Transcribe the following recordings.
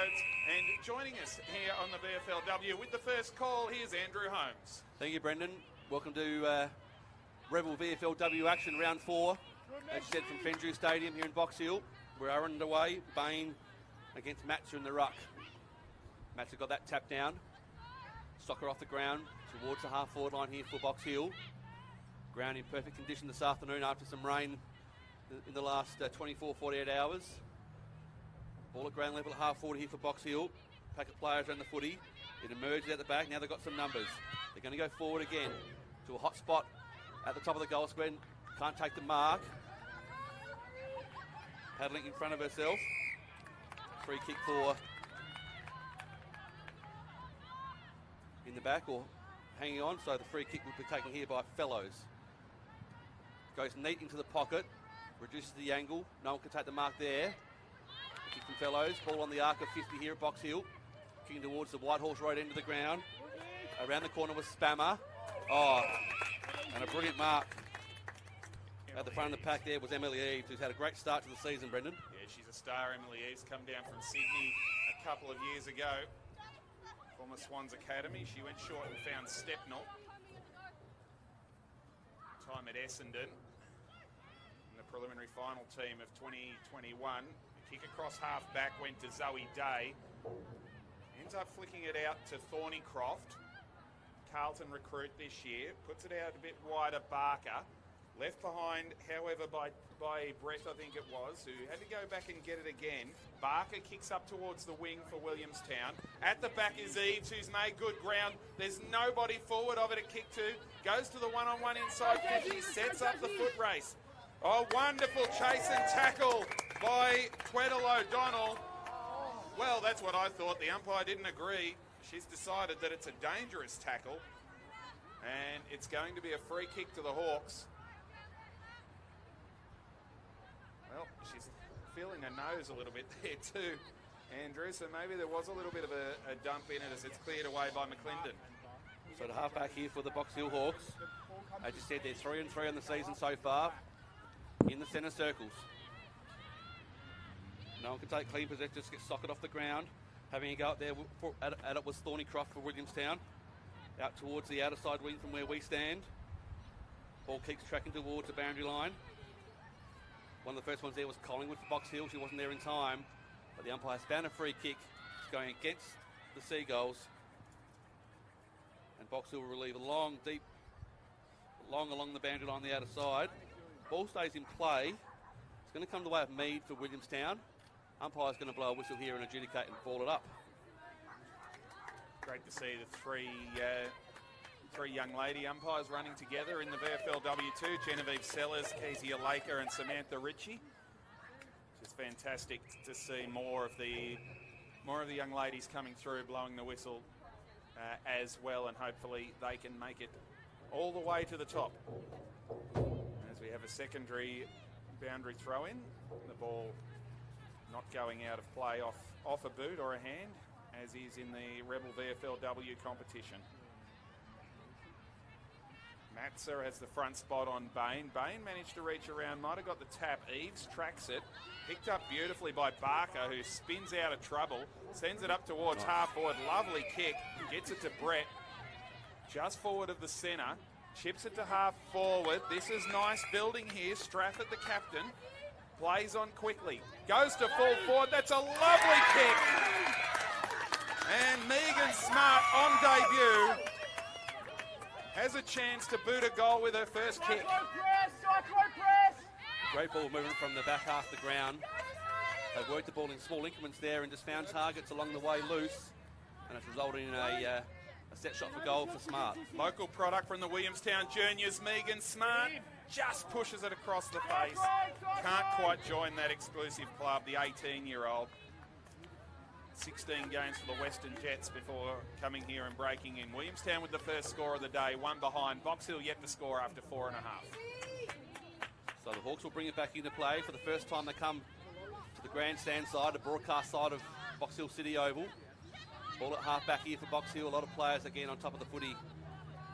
Roads. And joining us here on the VFLW with the first call, here's Andrew Holmes. Thank you, Brendan. Welcome to Rebel VFLW action, round 4. As you said, from Fendrew Stadium here in Box Hill. We are underway. Bain against Matzer in the ruck. Matzer got that tap down. Soccer off the ground towards the half-forward line here for Box Hill. Ground in perfect condition this afternoon after some rain in the last 24, 48 hours. Ball at ground level at half-forward here for Box Hill. Pack of players around the footy. It emerges out the back. Now they've got some numbers. They're going to go forward again to a hot spot at the top of the goal square. Can't take the mark. Paddling in front of herself. Free kick for in the back, or hanging on, so the free kick will be taken here by Fellows. Goes neat into the pocket, reduces the angle, no one can take the mark there. Kick from Fellows, ball on the arc of 50 here at Box Hill. Kicking towards the Whitehorse Road end of the ground. Around the corner was Spammer. Oh, and a brilliant mark. At the front of the pack there was Emily Eves, who's had a great start to the season, Brendan. Yeah, she's a star. Emily Eves come down from Sydney a couple of years ago. Former Swans Academy. She went short and found Stepnell. Time at Essendon in the preliminary final team of 2021. The kick across half back went to Zoe Day. Ends up flicking it out to Thornycroft. Carlton recruit this year. Puts it out a bit wider, Barker. Left behind, however, by Brett, I think it was, who had to go back and get it again. Barker kicks up towards the wing for Williamstown. At the back is Eves, who's made good ground. There's nobody forward of it at kick 2. Goes to the one-on-one inside 50, sets up the foot race. Oh, wonderful chase and tackle by Tweddle O'Donnell. Well, that's what I thought. The umpire didn't agree. She's decided that it's a dangerous tackle. And it's going to be a free kick to the Hawks. Well, she's feeling her nose a little bit there too, Andrew, so maybe there was a little bit of a dump in it as it's cleared away by McClendon. So the half-back here for the Box Hill Hawks. As you said, they're 3-3 on the season so far in the centre circles. No one can take clean possession, just get socket off the ground. Having a go up there at it was Thornycroft for Williamstown. Out towards the outer side wing from where we stand. Ball keeps tracking towards the boundary line. One of the first ones there was Collingwood for Box Hill. She wasn't there in time, but the umpire's found a free kick. It's going against the Seagulls. And Box Hill will relieve a long along the boundary line on the outer side. Ball stays in play. It's going to come the way of Mead for Williamstown. Umpire's going to blow a whistle here and adjudicate and ball it up. Great to see the three young lady umpires running together in the VFLW2. Genevieve Sellers, Kezia Laker and Samantha Ritchie. It's fantastic to see more of the young ladies coming through, blowing the whistle as well, and hopefully they can make it all the way to the top. As we have a secondary boundary throw in, the ball not going out of play off a boot or a hand, as is in the Rebel VFLW competition. Matzer has the front spot on Bain. Bain managed to reach around, might have got the tap. Eves tracks it. Picked up beautifully by Barker, who spins out of trouble. Sends it up towards half forward. Lovely kick. Gets it to Brett. Just forward of the centre. Chips it to half forward. This is nice building here. Strafford, the captain, plays on quickly. Goes to full forward. That's a lovely kick. And Megan Smart on debut has a chance to boot a goal with her first kick. Great ball movement from the back half of the ground. They worked the ball in small increments there and just found targets along the way loose. And it's resulted in a set shot for goal for Smart. Local product from the Williamstown Juniors, Megan Smart just pushes it across the face. Can't quite join that exclusive club, the 18-year-old. 16 games for the Western Jets before coming here and breaking in. Williamstown with the first score of the day, one behind. Box Hill yet to score after 4.5. So the Hawks will bring it back into play. For the first time they come to the grandstand side, the broadcast side of Box Hill City Oval. Ball at half back here for Box Hill. A lot of players again on top of the footy.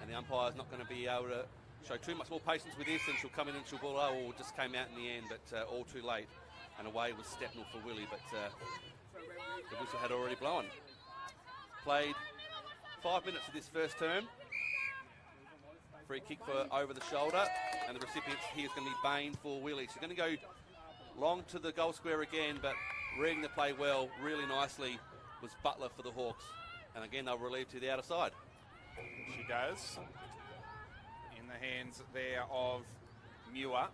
And the umpire's not going to be able to show too much more patience with this, and she'll come in and she'll ball or just came out in the end, but all too late. And away was Stepnell for Willie, but the whistle had already blown. Played 5 minutes of this first term. Free kick for over the shoulder, and the recipient here is going to be Bain for Willie. She's going to go long to the goal square again, but reading the play well, really nicely, was Butler for the Hawks. And again, they'll relieve to the outer side. She does. In the hands there of Muir.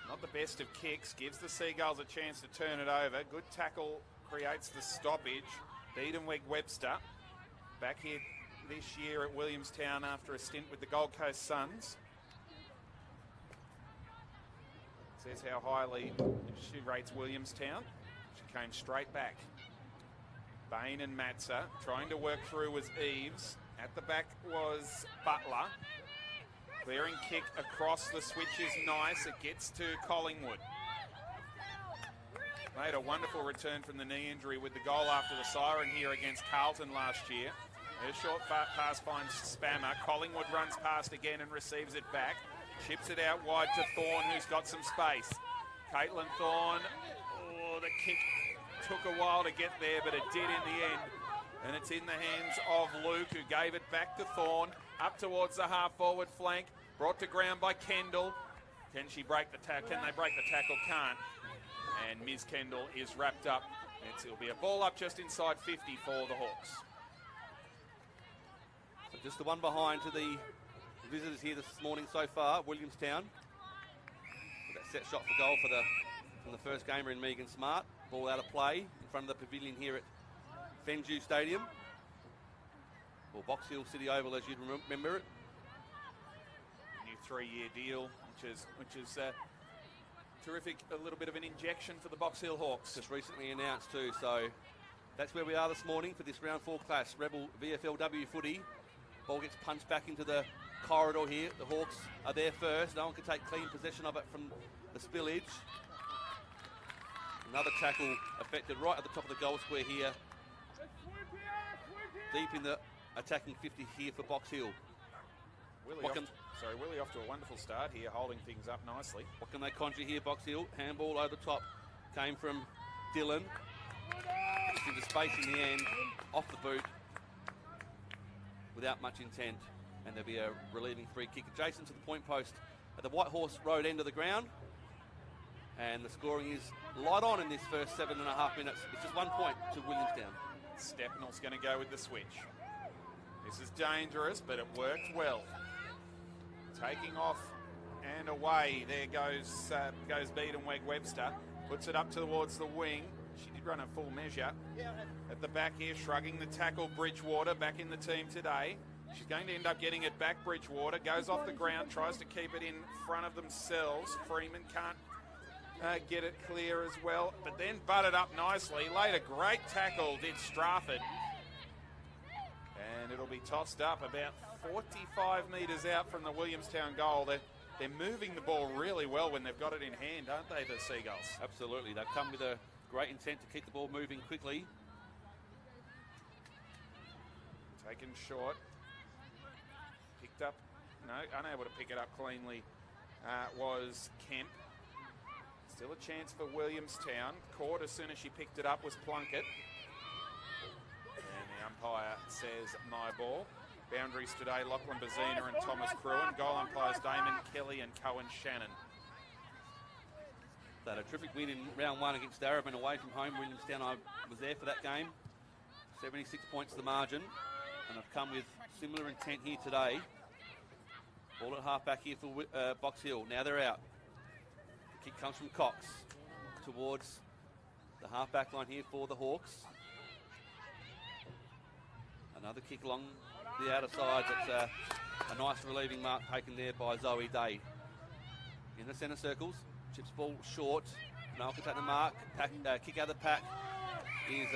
Not the best of kicks, gives the Seagulls a chance to turn it over. Good tackle creates the stoppage. Biedenweg-Webster back here this year at Williamstown after a stint with the Gold Coast Suns. Says how highly she rates Williamstown. She came straight back. Bain and Matza trying to work through was Eves. At the back was Butler. Clearing kick across the switch is nice. It gets to Collingwood. Made a wonderful return from the knee injury with the goal after the siren here against Carlton last year. Her short pass finds Spammer. Collingwood runs past again and receives it back. Chips it out wide to Thorne, who's got some space. Caitlin Thorne. Oh, the kick took a while to get there, but it did in the end. And it's in the hands of Luke, who gave it back to Thorne. Up towards the half-forward flank. Brought to ground by Kendall. Can she break the tackle? Can they break the tackle? Can't. And Ms. Kendall is wrapped up. It'll be a ball up just inside 50 for the Hawks. So just the one behind to the visitors here this morning so far, Williamstown. With that set shot for goal from the first gamer in Megan Smart. Ball out of play in front of the pavilion here at Fenju Stadium. Or Box Hill City Oval, as you'd remember it. New 3-year deal, which is terrific. A little bit of an injection for the Box Hill Hawks. Just recently announced too, so that's where we are this morning for this round 4 clash. Rebel VFLW footy. Ball gets punched back into the corridor here. The Hawks are there first. No one can take clean possession of it from the spillage. Another tackle affected right at the top of the goal square here. Deep in the attacking 50 here for Box Hill. Willie off to a wonderful start here, holding things up nicely. What can they conjure here, Box Hill? Handball over the top. Came from Dylan. Just into space in the end. Off the boot. Without much intent. And there'll be a relieving free kick adjacent to the point post at the White Horse Road end of the ground. And the scoring is light on in this first 7.5 minutes. It's just 1 point to Williamstown. Stepnell's going to go with the switch. This is dangerous, but it worked well. Taking off and away. There goes Biedenweg-Webster. Puts it up towards the wing. She did run a full measure. At the back here, shrugging the tackle, Bridgewater back in the team today. She's going to end up getting it back, Bridgewater. Goes off the ground, tries to keep it in front of themselves. Freeman can't get it clear as well, but then butted up nicely. Laid a great tackle, did Strafford. And it'll be tossed up about 45 metres out from the Williamstown goal. They're moving the ball really well when they've got it in hand, aren't they, the Seagulls? Absolutely. They've come with a great intent to keep the ball moving quickly. Taken short. Picked up. No, unable to pick it up cleanly was Kemp. Still a chance for Williamstown. Caught as soon as she picked it up was Plunkett. And the umpire says my ball. Boundaries today, Lachlan Bazina and Thomas Cruin. Goal umpires Damon Kelly and Cohen Shannon. They had a terrific win in round 1 against Darebin away from home. Williamstown, I was there for that game. 76 points the margin. And I've come with similar intent here today. Ball at half back here for Box Hill. Now they're out. The kick comes from Cox towards the half back line here for the Hawks. Another kick along the outer side. That's a nice relieving mark taken there by Zoe Day. In the centre circles, chips ball short. Noel can take the mark. Kick out of the pack is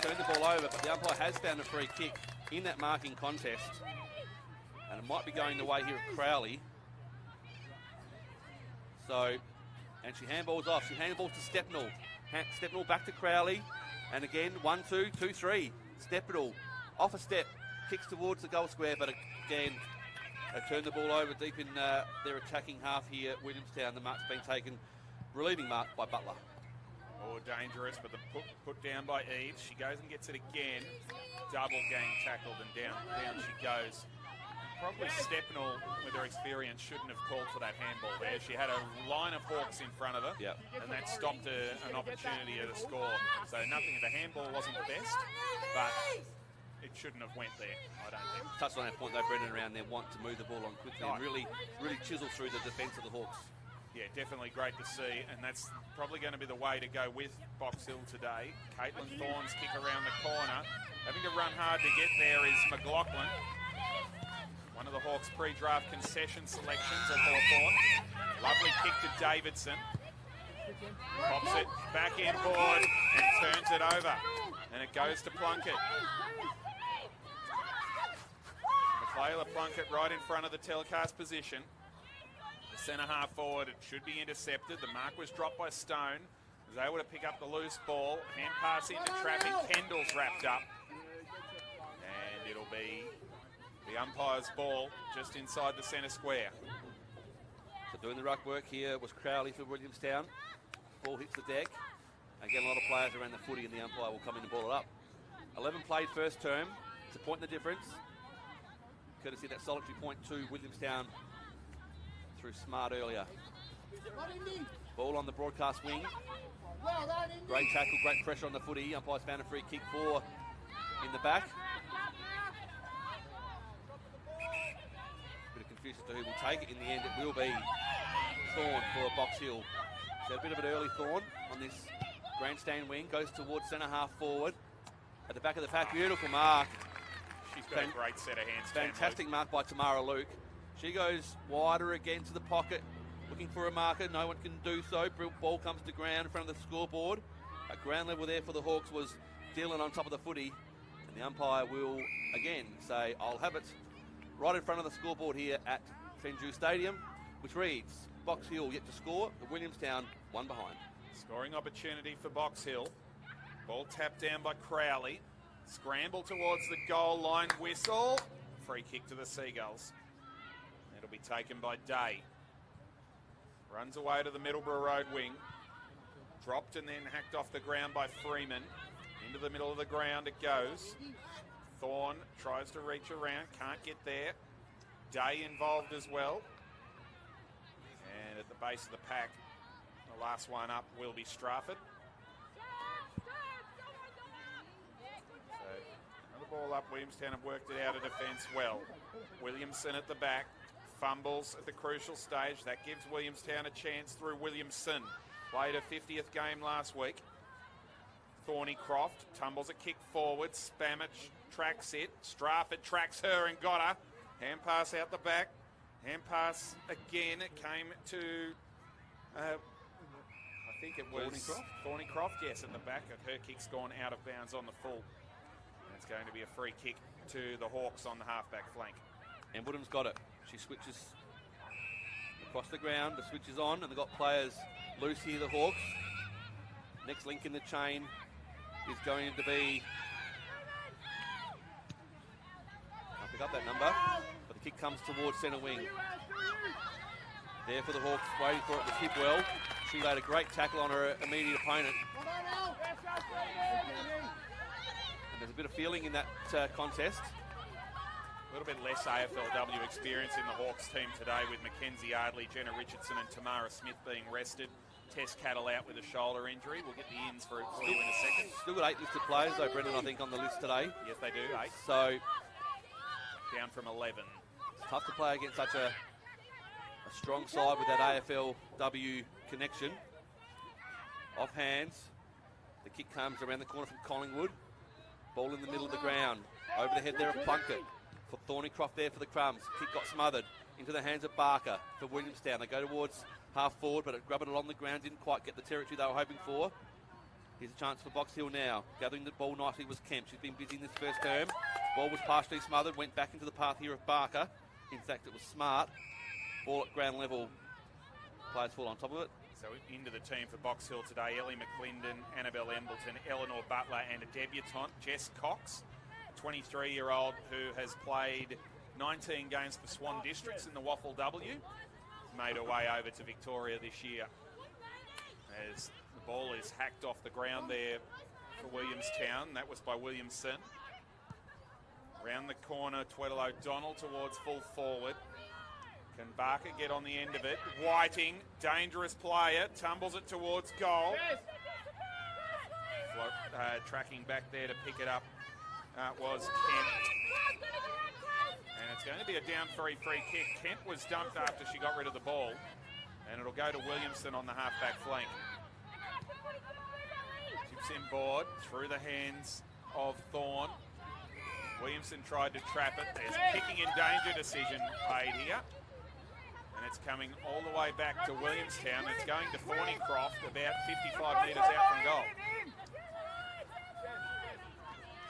turned the ball over, but the umpire has found a free kick in that marking contest. And it might be going the way here of Crowley. So, and she handballs off. She handballs to Stepnell. Stepnell back to Crowley. And again, 1-2, 2-3. Stepnell off a step, kicks towards the goal square, but again, they turn the ball over deep in their attacking half here at Williamstown. The mark's been taken, relieving mark by Butler. Oh, dangerous, but the put down by Eves. She goes and gets it again. Double gang tackled and down she goes. Probably Stepnell, with her experience, shouldn't have called for that handball there. She had a line of Hawks in front of her, and that stopped an opportunity to score. So nothing, the handball wasn't the best, but it shouldn't have went there, I don't think. Touched on that point though, Brendan, around their want to move the ball on quickly and really chisel through the defence of the Hawks. Yeah, definitely great to see, and that's probably going to be the way to go with Box Hill today. Caitlin Thorne's kick around the corner. Having to run hard to get there is McLaughlin. One of the Hawks pre-draft concession selections at Hawthorn. Lovely kick to Davidson. Pops it back inboard and turns it over. And it goes to Plunkett. Michaela Plunkett right in front of the telecast position. The centre half forward, it should be intercepted. The mark was dropped by Stone. Was able to pick up the loose ball. Hand pass into traffic. Kendall's wrapped up. And it'll be the umpire's ball just inside the centre square. So doing the ruck work here was Crowley for Williamstown. Ball hits the deck. Again, a lot of players around the footy and the umpire will come in and ball it up. 11 played first term. It's a point in the difference. Courtesy of that solitary point to Williamstown through Smart earlier. Ball on the broadcast wing. Great tackle, great pressure on the footy. Umpire's found a free kick for in the back. Bit of confusion as to who will take it. In the end, it will be Thorne for Box Hill. So a bit of an early Thorne on this grandstand wing. Goes towards centre half forward. At the back of the pack, beautiful mark. She's got a great set of hands. Fantastic mark by Tamara Luke. She goes wider again to the pocket, looking for a marker. No one can do so. Ball comes to ground in front of the scoreboard. At ground level there for the Hawks was Dylan on top of the footy. And the umpire will again say, I'll have it right in front of the scoreboard here at Fenju Stadium, which reads, Box Hill yet to score, but Williamstown one behind. Scoring opportunity for Box Hill. Ball tapped down by Crowley. Scramble towards the goal line, whistle. Free kick to the Seagulls. It'll be taken by Day. Runs away to the Middleborough Road wing. Dropped and then hacked off the ground by Freeman. Into the middle of the ground it goes. Thorne tries to reach around, can't get there. Day involved as well. And at the base of the pack, the last one up will be Strafford. Ball up, Williamstown have worked it out of defence well. Williamson at the back, fumbles at the crucial stage. That gives Williamstown a chance through Williamson. Played a 50th game last week. Thornycroft tumbles a kick forward. Spamich tracks it. Strafford tracks her and got her. Hand pass out the back. Hand pass again. It came to, I think it was Thornycroft, yes, at the back. Her kick's gone out of bounds on the full. It's going to be a free kick to the Hawks on the halfback flank. And Woodham's got it. She switches across the ground. The switch is on, and they've got players loose here, the Hawks. Next link in the chain is going to be... Can't pick up that number, but the kick comes towards centre wing. There for the Hawks, waiting for it to tip well. She laid a great tackle on her immediate opponent. There's a bit of feeling in that contest. A little bit less AFLW experience in the Hawks team today with Mackenzie Ardley, Jenna Richardson and Tamara Smith being rested. Tess Cattle out with a shoulder injury. We'll get the ins for you in a second. Still got 8 listed players though, Brendan, I think, on the list today. Yes, they do, 8. So down from 11. It's tough to play against such a strong side with that AFLW connection. Off hands. The kick comes around the corner from Collingwood. Ball in the middle of the ground. Over the head there of Plunkett. For Thornycroft there for the crumbs. Kick got smothered. Into the hands of Barker for Williamstown. They go towards half forward, but it grabbed it along the ground. Didn't quite get the territory they were hoping for. Here's a chance for Box Hill now. Gathering the ball nicely was Kemp. She's been busy in this first term. Ball was partially smothered. Went back into the path here of Barker. In fact, it was Smart. Ball at ground level. Players fall on top of it. So into the team for Box Hill today, Ellie McClendon, Annabelle Embleton, Eleanor Butler and a debutante, Jess Cox, a 23-year-old who has played 19 games for Swan Districts in the Waffle W. Made her way over to Victoria this year as the Ball is hacked off the ground there for Williamstown. That was by Williamson. Round the corner, Tweddle O'Donnell towards full forward. Can Barker get on the end of it? Whiting, dangerous player, tumbles it towards goal. Tracking back there to pick it up was Kemp. And it's going to be a down free kick. Kemp was dumped after she got rid of the ball. And it'll go to Williamson on the half-back flank. Chips inboard, through the hands of Thorne. Williamson tried to trap it. There's a kicking in danger decision paid here. And it's coming all the way back to Williamstown. It's going to Thornycroft, about 55 metres out from goal.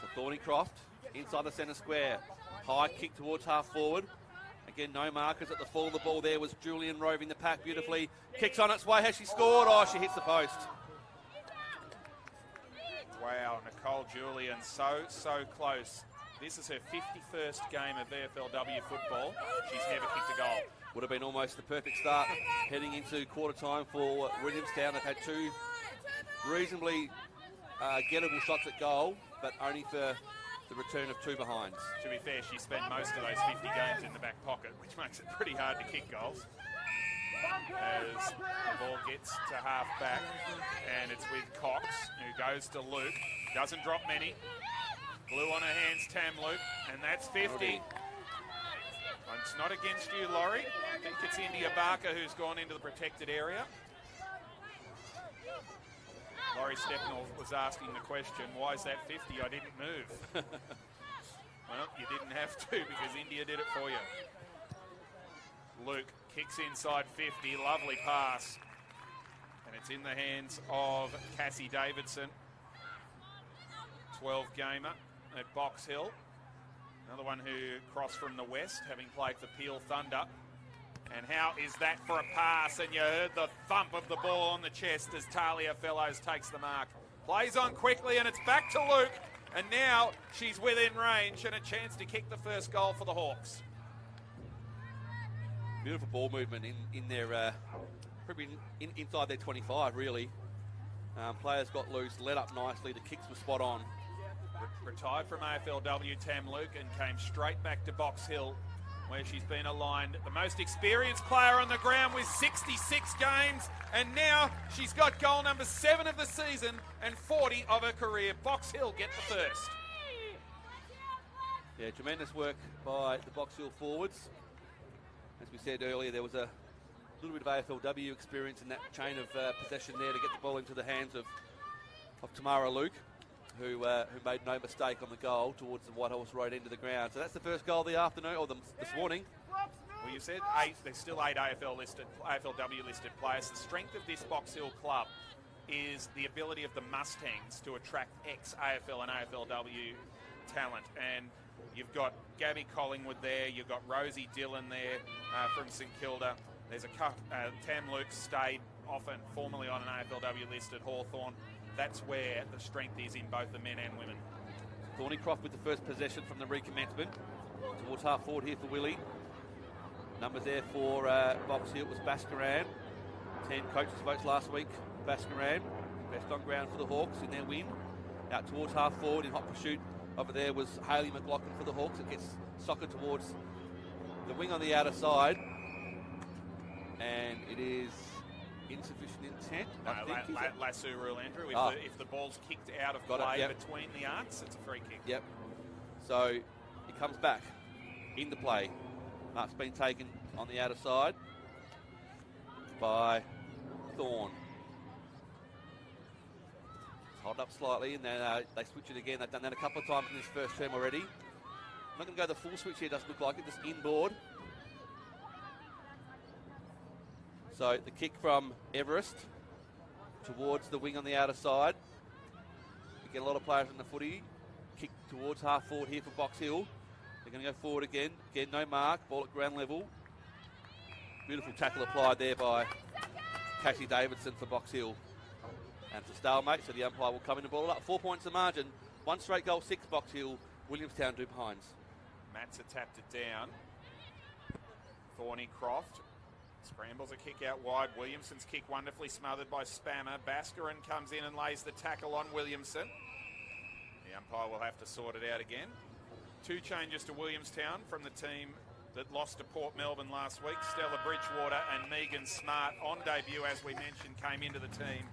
So Thornycroft inside the centre square. High kick towards half forward. Again, no markers at the fall of the ball there was Julian roving the pack beautifully. Kicks on its way. Has she scored? Oh, she hits the post. Wow, Nicole Julian, so close. This is her 51st game of VFLW football. She's never kicked a goal. Would have been almost the perfect start heading into quarter time for Williamstown. They've had two reasonably gettable shots at goal, but only for the return of two behinds. To be fair, she spent most of those 50 games in the back pocket, which makes it pretty hard to kick goals. As the ball gets to half back, and it's with Cox, who goes to Luke. Doesn't drop many. Blue on her hands, Tam Luke, and that's 50. It's not against you, Laurie. I think it's India Barker who's gone into the protected area. Laurie Stepnell was asking the question, why is that 50? I didn't move. Well, you didn't have to because India did it for you. Luke kicks inside 50, lovely pass. And it's in the hands of Cassie Davidson. 12-gamer at Box Hill. Another one who crossed from the west, having played for Peel Thunder. And how is that for a pass? And you heard the thump of the ball on the chest as Talia Fellows takes the mark. Plays on quickly, and it's back to Luke. And now she's within range and a chance to kick the first goal for the Hawks. Beautiful ball movement in their, probably inside their 25, really. Players got loose, led up nicely. The kicks were spot on. Retired from AFLW, Tam Luke, and came straight back to Box Hill, where she's been aligned the most experienced player on the ground with 66 games, and now she's got goal number 7 of the season and 40 of her career. Box Hill get the first. Yeah, tremendous work by the Box Hill forwards. As we said earlier, there was a little bit of AFLW experience in that chain of possession there to get the ball into the hands of Tamara Luke, who made no mistake on the goal towards the White Horse Road end of the ground. So that's the first goal of the afternoon, or this morning. Well, you said there's still 8 AFLW listed players. The strength of this Box Hill club is the ability of the Mustangs to attract ex-AFL and AFLW talent. And you've got Gabby Collingwood there, you've got Rosie Dillon there from St Kilda. There's a Tam Luke stayed often formerly on an AFLW list at Hawthorn. That's where the strength is in both the men and women. Thornycroft with the first possession from the recommencement. Towards half forward here for Willie. Numbers there for Box Hill was Bascaran. 10 coaches votes last week. Bascaran, best on ground for the Hawks in their win. Out towards half forward in hot pursuit. Over there was Hayley McLaughlin for the Hawks. It gets soccer towards the wing on the outer side. And it is insufficient intent. Lasso rule, Andrew. If the ball's kicked out of play between the arcs, it's a free kick. Yep. So it comes back into play. Mark's been taken on the outer side by Thorne. Hold up slightly, and then they switch it again. They've done that a couple of times in this first term already. I'm not going to go the full switch here. Doesn't look like it. Just inboard. So the kick from Everest towards the wing on the outer side. Again, a lot of players in the footy. Kick towards half forward here for Box Hill. They're going to go forward again. Again, no mark. Ball at ground level. Beautiful tackle applied there by Cassie Davidson for Box Hill. And it's a stalemate, so the umpire will come in and ball it up. 4 points the margin. 1 straight goal, 6 Box Hill. Williamstown do behinds. Matza tapped it down. Thornycroft Scrambles a kick out wide. Williamson's kick wonderfully smothered by Spammer. Baskarin comes in and lays the tackle on Williamson. The umpire will have to sort it out again. 2 changes to Williamstown from the team that lost to Port Melbourne last week. Stella Bridgewater and Megan Smart on debut, as we mentioned, came into the team.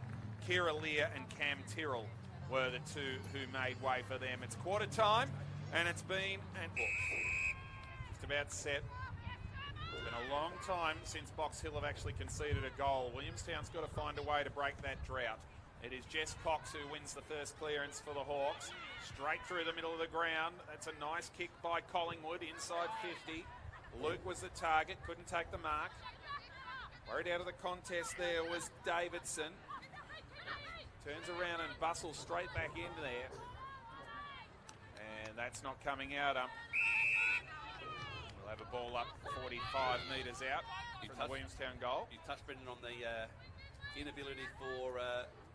Kira Lear and Cam Tyrrell were the 2 who made way for them. It's quarter time, and it's been just about set. It's been a long time since Box Hill have actually conceded a goal. Williamstown's got to find a way to break that drought. It is Jess Cox who wins the first clearance for the Hawks. Straight through the middle of the ground. That's a nice kick by Collingwood inside 50. Luke was the target, couldn't take the mark. Worried out of the contest there was Davidson. Turns around and bustles straight back into there. And that's not coming out. We'll have a ball up 45 metres out from the Williamstown goal. You touched, Brendan, on the inability for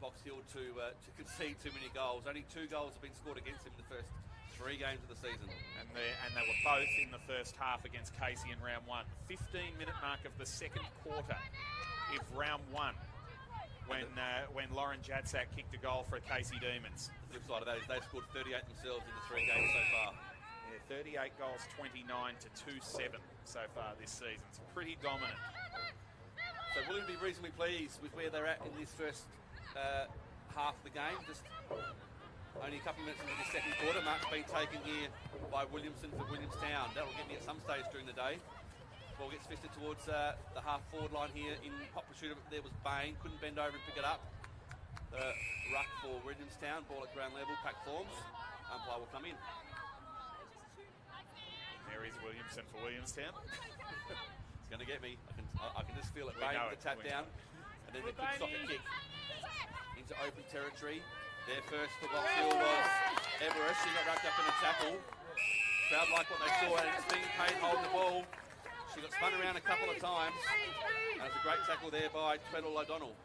Box Hill to concede too many goals. Only 2 goals have been scored against them in the first 3 games of the season. And they were both in the first half against Casey in round 1. 15-minute mark of the second quarter if round 1 when Lauren Jadsak kicked a goal for Casey Demons. The flip side of that is they've scored 38 themselves in the 3 games so far. Yeah, 38 goals, 29 to 2-7 so far this season. It's pretty dominant. So will you be reasonably pleased with where they're at in this first half of the game? Just only a couple of minutes into the second quarter. Mark's been taken here by Williamson for Williamstown. That'll get me at some stage during the day. Ball gets fisted towards the half-forward line here in hot pursuit of it. There was Bain. Couldn't bend over and pick it up. The ruck for Williamstown. Ball at ground level. Pack forms. Umpire will come in. There is Williamson for Williamstown. It's going to get me. I can just feel it. Bain with the tap down. And then the quick socket kick into open territory. Their first for Box Hill was Everest. She got wrapped up in a tackle. Crowd like what they saw, and it's being paid holding the ball. She got spun around a couple of times. And it's a great tackle there by Tweddle O'Donnell.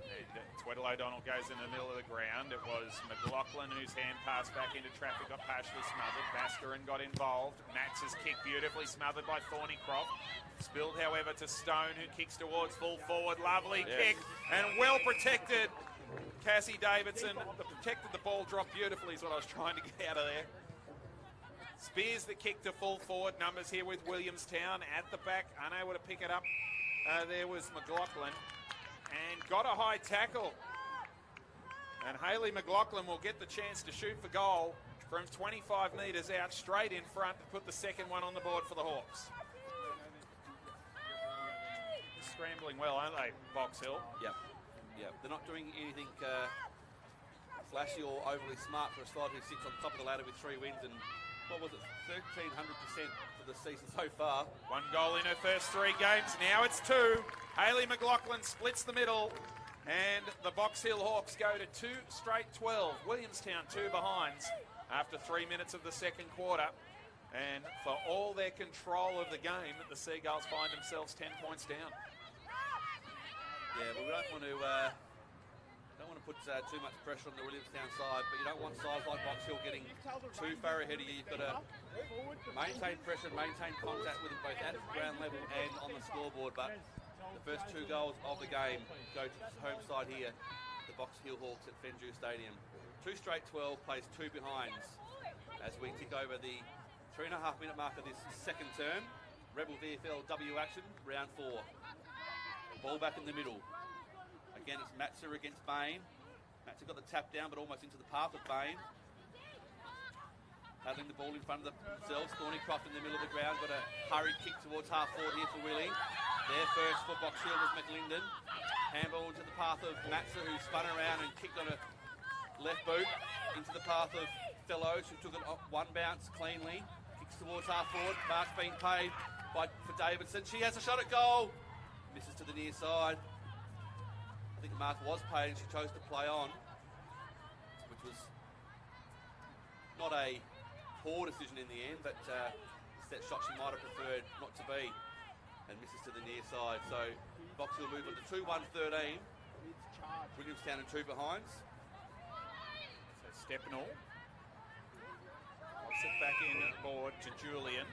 And Tweddle O'Donnell goes in the middle of the ground. It was McLaughlin whose hand passed back into traffic, got partially smothered. Baskarin got involved. Matz's kick beautifully smothered by Thornycroft. Spilled, however, to Stone, who kicks towards full forward. Lovely kick and well protected. Cassie Davidson protected the ball, dropped beautifully is what I was trying to get out of there. Spears the kick to full forward. Numbers here with Williamstown at the back, unable to pick it up. There was McLaughlin and got a high tackle. And Hayley McLaughlin will get the chance to shoot for goal from 25 metres out, straight in front to put the second one on the board for the Hawks. Scrambling well, aren't they, Box Hill? Yep. They're not doing anything flashy or overly smart for a side who sits on top of the ladder with 3 wins and, what was it, 1,300% for the season so far. 1 goal in her first 3 games. Now it's 2. Hayley McLaughlin splits the middle, and the Box Hill Hawks go to 2 straight 12. Williamstown 2 behinds after 3 minutes of the second quarter. And for all their control of the game, the Seagulls find themselves 10 points down. Yeah, but we don't want to put too much pressure on the Williamstown side, but you don't want sides like Box Hill getting too far ahead of you. You've got to maintain pressure, maintain contact with them both at ground level and on the scoreboard. But the first 2 goals of the game go to the home side here, the Box Hill Hawks at Fenju Stadium. 2 straight 12, plays 2 behinds as we tick over the 3.5-minute mark of this second term. Rebel VFL W action, round 4. Ball back in the middle. Again, it's Matzer against Bain. Matzer got the tap down, but almost into the path of Bain. Paddling the ball in front of themselves. Thornycroft in the middle of the ground. Got a hurried kick towards half-forward here for Willie. Their first for Box Hill was McLinden. Handball into the path of Matzer, who spun around and kicked on a left boot into the path of Fellows, who took it off 1 bounce cleanly. Kicks towards half-forward. Mark's being paid for Davidson. She has a shot at goal. Misses to the near side. I think Mark was paid and she chose to play on, which was not a poor decision in the end, but it's that shot she might have preferred not to be, and misses to the near side. So Box Hill move on to 2-1-13. Williamstown and 2 behinds. So Steppenall pops it back in board to Julian.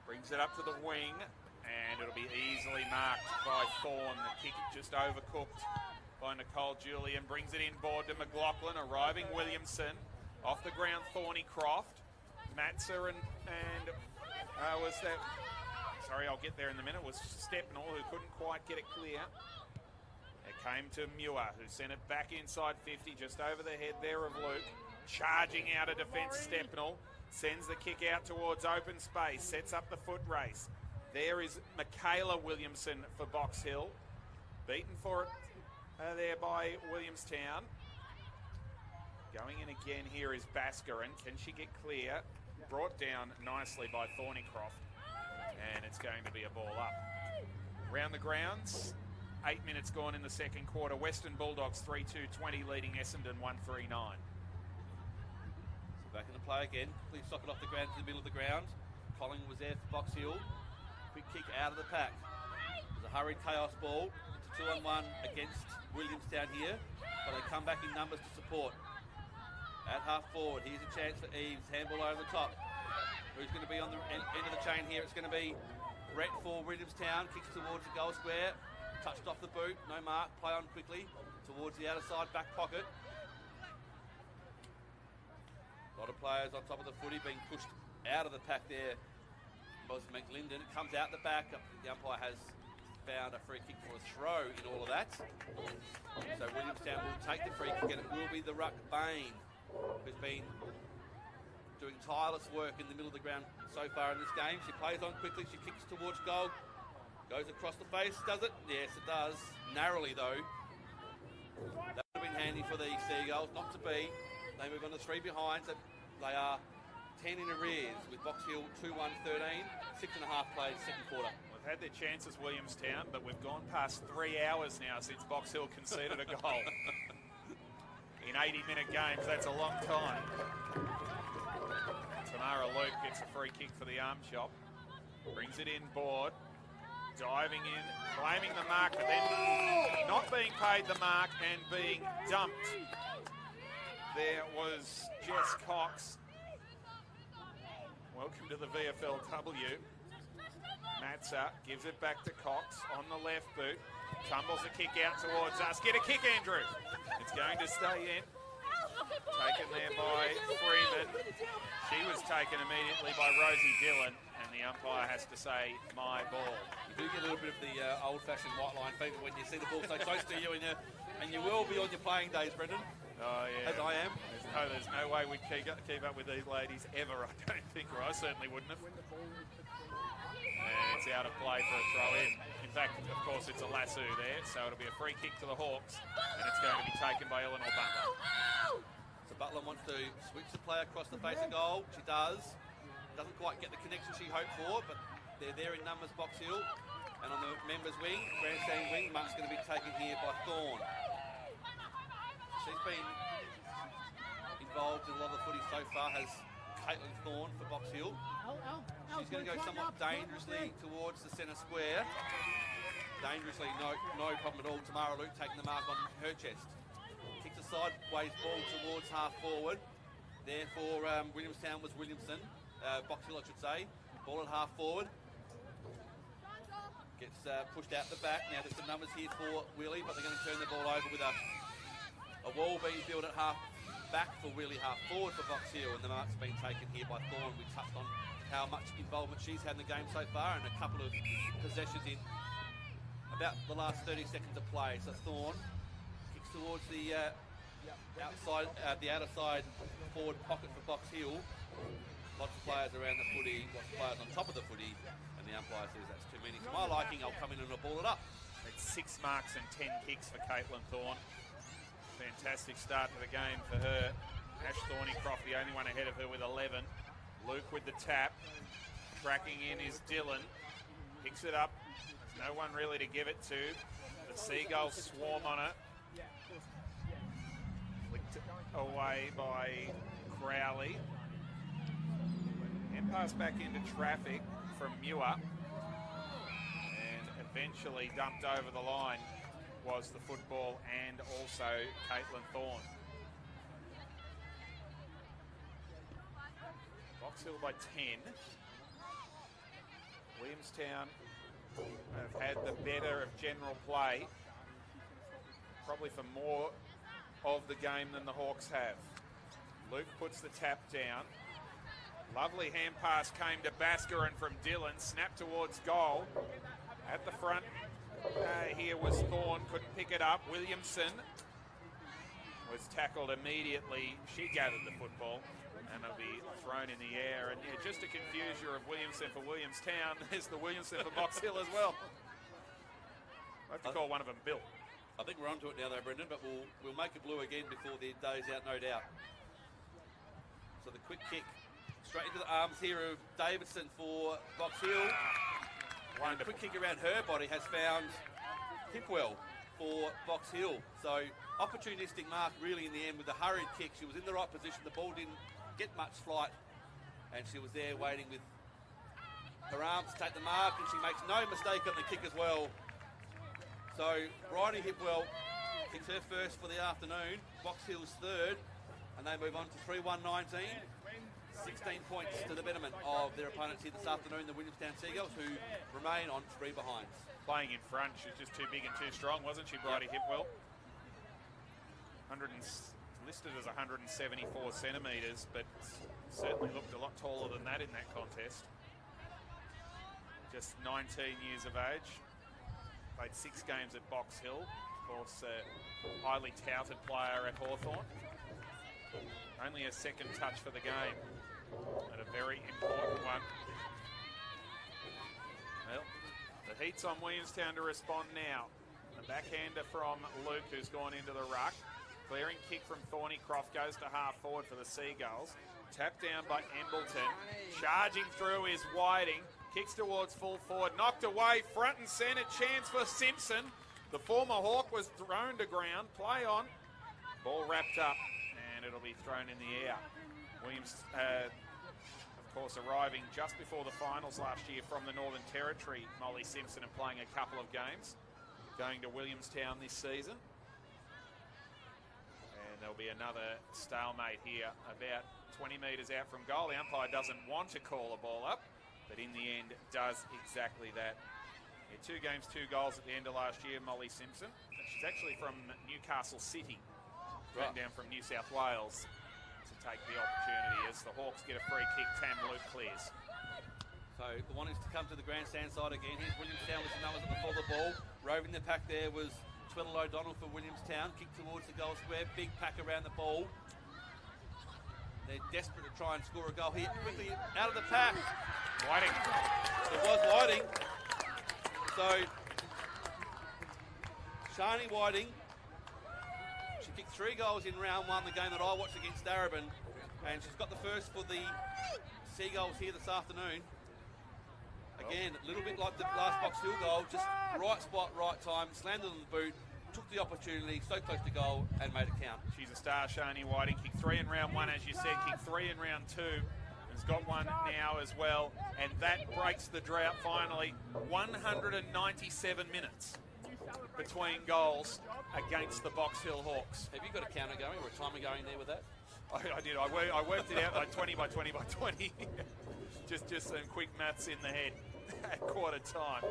Brings it up to the wing. And it'll be easily marked by Thorne. The kick just overcooked by Nicole Julian. Brings it inboard to McLaughlin. Arriving Williamson. Off the ground, Thornycroft. Matzer and was that... Sorry, I'll get there in a minute. Was Stepnell, who couldn't quite get it clear. It came to Muir, who sent it back inside 50, just over the head there of Luke. Charging out of defence, Stepnell. Sends the kick out towards open space. Sets up the foot race. There is Michaela Williamson for Box Hill. Beaten for it there by Williamstown. Going in again here is Baskarin. Can she get clear? Brought down nicely by Thornycroft. And it's going to be a ball up. Round the grounds, 8 minutes gone in the second quarter. Western Bulldogs 3-2-20 leading Essendon 1-3-9. So back in the play again. Quickly sock it off the ground to the middle of the ground. Collingwood was there for Box Hill. Quick kick out of the pack. There's a hurried chaos ball. It's a 2-on-1 against Williamstown here. But they come back in numbers to support. At half forward, here's a chance for Eves. Handball over the top. Who's going to be on the end of the chain here? It's going to be Brett for Williamstown. Kicks towards the goal square. Touched off the boot. No mark. Play on quickly towards the outer side back pocket. A lot of players on top of the footy being pushed out of the pack there. Was McLinden. It comes out the back. The umpire has found a free kick for a throw in all of that. So Williamstown will take the free kick and it will be the ruck Bain, who's been doing tireless work in the middle of the ground so far in this game. She plays on quickly, she kicks towards goal, goes across the face, does it? Yes, it does. Narrowly though. That would have been handy for the Seagulls, not to be. They move on to 3 behind, so they are 10 in arrears with Box Hill 2-1-13, 6.5 played second quarter. We've had their chances, Williamstown, but we've gone past 3 hours now since Box Hill conceded a goal. In 80-minute games, that's a long time. Tamara Luke gets a free kick for the arm chop. Brings it inboard. Diving in, claiming the mark, but then not being paid the mark and being dumped. There was Jess Cox. Welcome to the VFLW. Matza gives it back to Cox on the left boot. Tumbles a kick out towards us. Get a kick, Andrew. It's going to stay in. Taken there by Freeman. She was taken immediately by Rosie Dillon, and the umpire has to say, my ball. You do get a little bit of the old-fashioned white line fever when you see the ball so close to you, and you will be on your playing days, Brendan. Oh, yeah. As I am. There's no way we'd keep up with these ladies ever, I don't think, or I certainly wouldn't have. And it's out of play for a throw-in. In fact, of course, it's a lasso there, so it'll be a free kick to the Hawks, and it's going to be taken by Eleanor Butler. So Butler wants to switch the play across the face of goal. She does. Doesn't quite get the connection she hoped for, but they're there in numbers, Box Hill. And on the members' wing, grandstand wing, mark's going to be taken here by Thorne. She's been involved in a lot of the footy so far, has Caitlin Thorne for Box Hill. She's going to go somewhat dangerously towards the centre square. Dangerously, no problem at all. Tamara Luke taking the mark on her chest. Kicks a sideways ball towards half forward. Therefore, Williamstown was Williamson. Box Hill, I should say. Ball at half forward. Gets pushed out the back. Now there's some numbers here for Willie, but they're going to turn the ball over with a wall being built at half back for Willie, half forward for Box Hill, and the mark's been taken here by Thorne. We touched on how much involvement she's had in the game so far, and a couple of possessions in about the last 30 seconds of play. So Thorne kicks towards the outside, the outer side forward pocket for Box Hill. Lots of players around the footy, lots of players on top of the footy, and the umpire says that's too many. For my liking, I'll come in and I'll ball it up. It's 6 marks and 10 kicks for Caitlin Thorne. Fantastic start to the game for her. Ash Thornycroft, the only one ahead of her with 11. Luke with the tap. Tracking in is Dillon. Picks it up. There's no one really to give it to. The Seagulls swarm on it. Flicked away by Crowley. And passed back into traffic from Muir. And eventually dumped over the line was the football and also Caitlin Thorne. Box Hill by 10. Williamstown have had the better of general play, probably for more of the game than the Hawks have. Luke puts the tap down. Lovely hand pass came to Basker, and from Dylan, snap towards goal. At the front here was Thorne, couldn't pick it up. Williamson was tackled immediately. She gathered the football, and it'll be thrown in the air. And yeah, just to confuse you of Williamson for Williamstown, there's the Williamson for Box Hill as well. I have to call one of them Bill. I think we're onto it now though, Brendan, but we'll make it blue again before the day's out, no doubt. So the quick kick straight into the arms here of Davidson for Box Hill. And a quick kick around her body has found Hipwell for Box Hill. So opportunistic mark really in the end with the hurried kick. She was in the right position, the ball didn't get much flight, and she was there waiting with her arms to take the mark, and she makes no mistake on the kick as well. So Bridie Hipwell kicks her first for the afternoon, Box Hill's third, and they move on to 3-1-19. 16 points to the betterment of their opponents here this afternoon, the Williamstown Seagulls, who remain on 3 behinds. Playing in front, she was just too big and too strong, wasn't she, Bridie Hipwell? Listed as 174 centimetres, but certainly looked a lot taller than that in that contest. Just 19 years of age. Played 6 games at Box Hill. Of course, a highly touted player at Hawthorn. Only a second touch for the game, and a very important one. Well, the heat's on Williamstown to respond now. The backhander from Luke, who's gone into the ruck. Clearing kick from Thornycroft goes to half forward for the Seagulls. Tapped down by Embleton. Charging through is Whiting. Kicks towards full forward. Knocked away, front and centre. Chance for Simpson. The former Hawk was thrown to ground. Play on. Ball wrapped up, and it'll be thrown in the air. Williams, of course, arriving just before the finals last year from the Northern Territory, Molly Simpson, and playing a couple of games. Going to Williamstown this season. And there'll be another stalemate here, about 20 metres out from goal. The umpire doesn't want to call a ball up, but in the end does exactly that. Yeah, 2 games, 2 goals at the end of last year, Molly Simpson. She's actually from Newcastle City. Right down from New South Wales to take the opportunity as the Hawks get a free kick. Tam Luke clears. So the one is to come to the grandstand side again. Here's Williamstown with the numbers at the full of the ball. Roving the pack there was Tweddle O'Donnell for Williamstown. Kick towards the goal square. Big pack around the ball. They're desperate to try and score a goal here. Quickly out of the pack. Whiting. It was Whiting. So Shani Whiting. She kicked 3 goals in round 1, the game that I watched against Darebin, and she's got the first for the Seagulls here this afternoon. Again, a little bit like the last Box Hill goal, just right spot, right time, slammed it on the boot, took the opportunity, so close to goal, and made it count. She's a star, Shani Whiting. Kicked 3 in round 1, as you said, kicked 3 in round 2. Has got 1 now as well, and that breaks the drought finally. 197 minutes between goals against the Box Hill Hawks. Have you got a counter going or a timer going there with that? I did. I worked it out like 20 by 20 by 20. just some quick maths in the head at quarter time.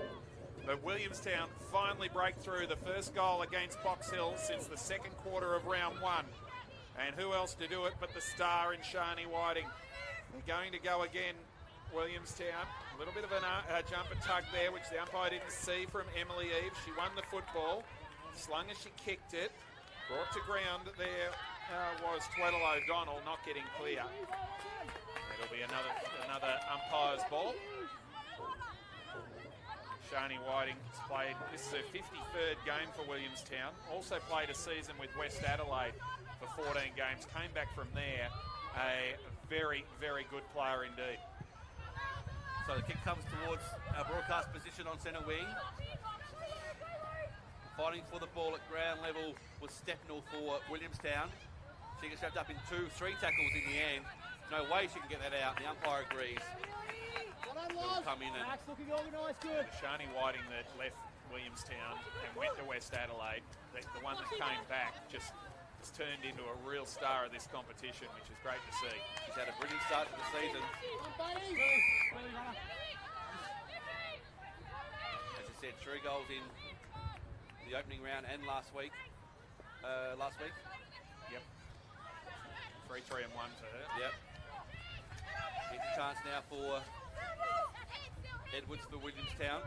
But Williamstown finally break through the first goal against Box Hill since the second quarter of round 1. And who else to do it but the star in Shani Whiting. They're going to go again, Williamstown. A little bit of a jump and tug there, which the umpire didn't see from Emily Eves. She won the football, slung as she kicked it, brought to ground. There was Tweddle O'Donnell not getting clear. It'll be another umpire's ball. Shani Whiting has played, this is her 53rd game for Williamstown. Also played a season with West Adelaide for 14 games. Came back from there, a very, very good player indeed. So the kick comes towards our broadcast position on centre wing. Fighting for the ball at ground level was Stepnell for Williamstown. She gets wrapped up in 2-3 tackles in the end. No way she can get that out. The umpire agrees. It'll come in and looking organised, good. Shani Whiting that left Williamstown and went to West Adelaide, the one that came back, just turned into a real star of this competition, which is great to see. She's had a brilliant start to the season. And you said, 3 goals in the opening round and last week. Yep. 3-3 and 1 for her. Yep. Here's a chance now for Edwards for Williamstown.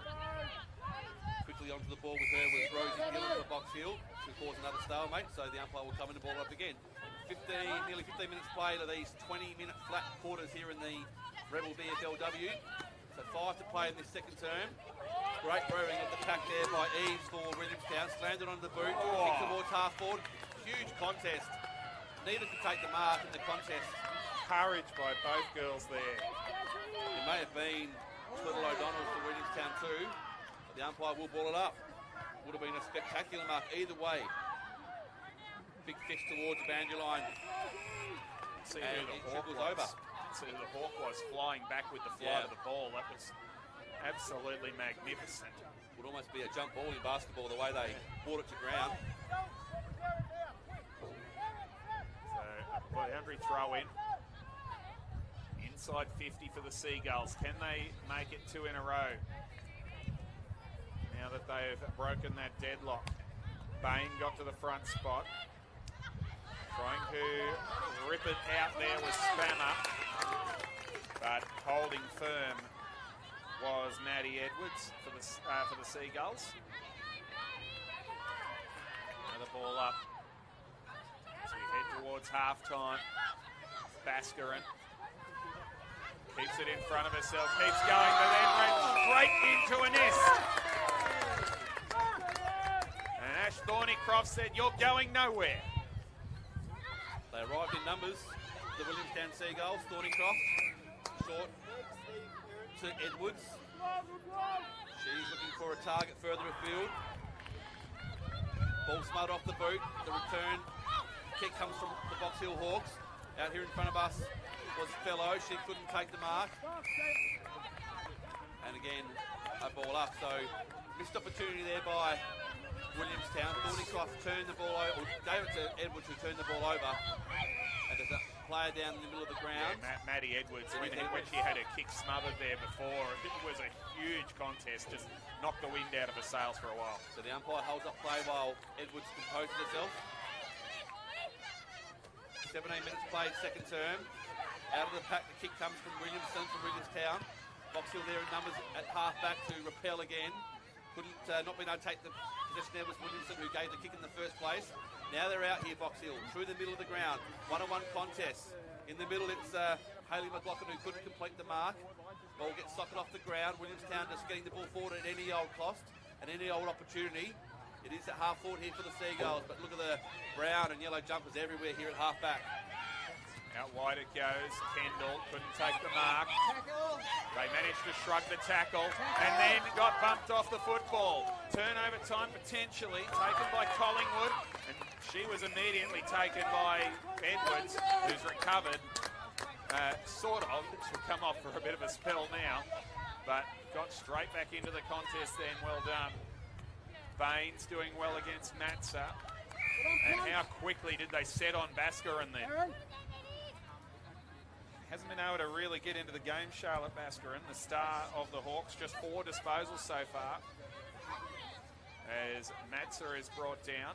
Quickly onto the ball with her was Rosie Gillen for Box Hill, to cause another stalemate, so the umpire will come in and ball up again. Nearly 15 minutes played of these 20-minute flat quarters here in the Rebel VFLW. So 5 to play in this second term. Great rowing of the pack there by Eves for Williamstown. Slammed it onto the boot, kick towards half forward. Huge contest. Neither could take the mark in the contest. Courage by both girls there. It may have been Little O'Donnell for Williamstown too, but the umpire will ball it up. Would have been a spectacular mark either way. Big fist towards the boundary line. See and who it the hawk was was. over. See who the hawk was flying back with the flight of the ball. That was absolutely magnificent. Would almost be a jump ball in basketball the way they brought it to ground. So a boundary throw in. Inside 50 for the Seagulls. Can they make it 2 in a row? Now that they've broken that deadlock. Bain got to the front spot. Trying to rip it out there was Spammer. But holding firm was Maddie Edwards for the Seagulls. Another ball up. As we head towards half-time. Bascarin keeps it in front of herself, keeps going, but then ran straight into a nest. And Ash Thornycroft said, "You're going nowhere." They arrived in numbers, the Williamstown Seagulls. Thornycroft, short to Edwards. She's looking for a target further afield. Ball smart off the boot. The return kick comes from the Box Hill Hawks. Out here in front of us was Fellow. She couldn't take the mark. And again, a ball up. So missed opportunity there by Williamstown. Thornycroft turned the ball over, or gave it to Edwards, who turned the ball over. And there's a player down in the middle of the ground. Yeah, Maddie Edwards, when she had her kick smothered there before, it was a huge contest, just knocked the wind out of her sails for a while. So the umpire holds up play while Edwards composes herself. 17 minutes played, second term. Out of the pack, the kick comes from Williamstown, from Williamstown. Box Hill there in numbers at half back to repel again. Couldn't, not being able to take the possession there was Williamson, who gave the kick in the first place. Now they're out here, Box Hill, through the middle of the ground. 1-on-1 contest. In the middle, it's Hayley McLaughlin, who couldn't complete the mark. Ball gets socked off the ground. Williamstown just getting the ball forward at any old cost and any old opportunity. It is at half forward here for the Seagulls, but look at the brown and yellow jumpers everywhere here at half back. Out wide it goes. Kendall couldn't take the mark. They managed to shrug the tackle and then got bumped off the football. Turnover time potentially taken by Collingwood, and she was immediately taken by Edwards, who's recovered. Sort of. She'll come off for a bit of a spell now, but got straight back into the contest then. Well done. Baines doing well against Matza. And how quickly did they set on Bascarin then? Hasn't been able to really get into the game, Charlotte Bascarin, the star of the Hawks. Just 4 disposals so far. As Matza is brought down.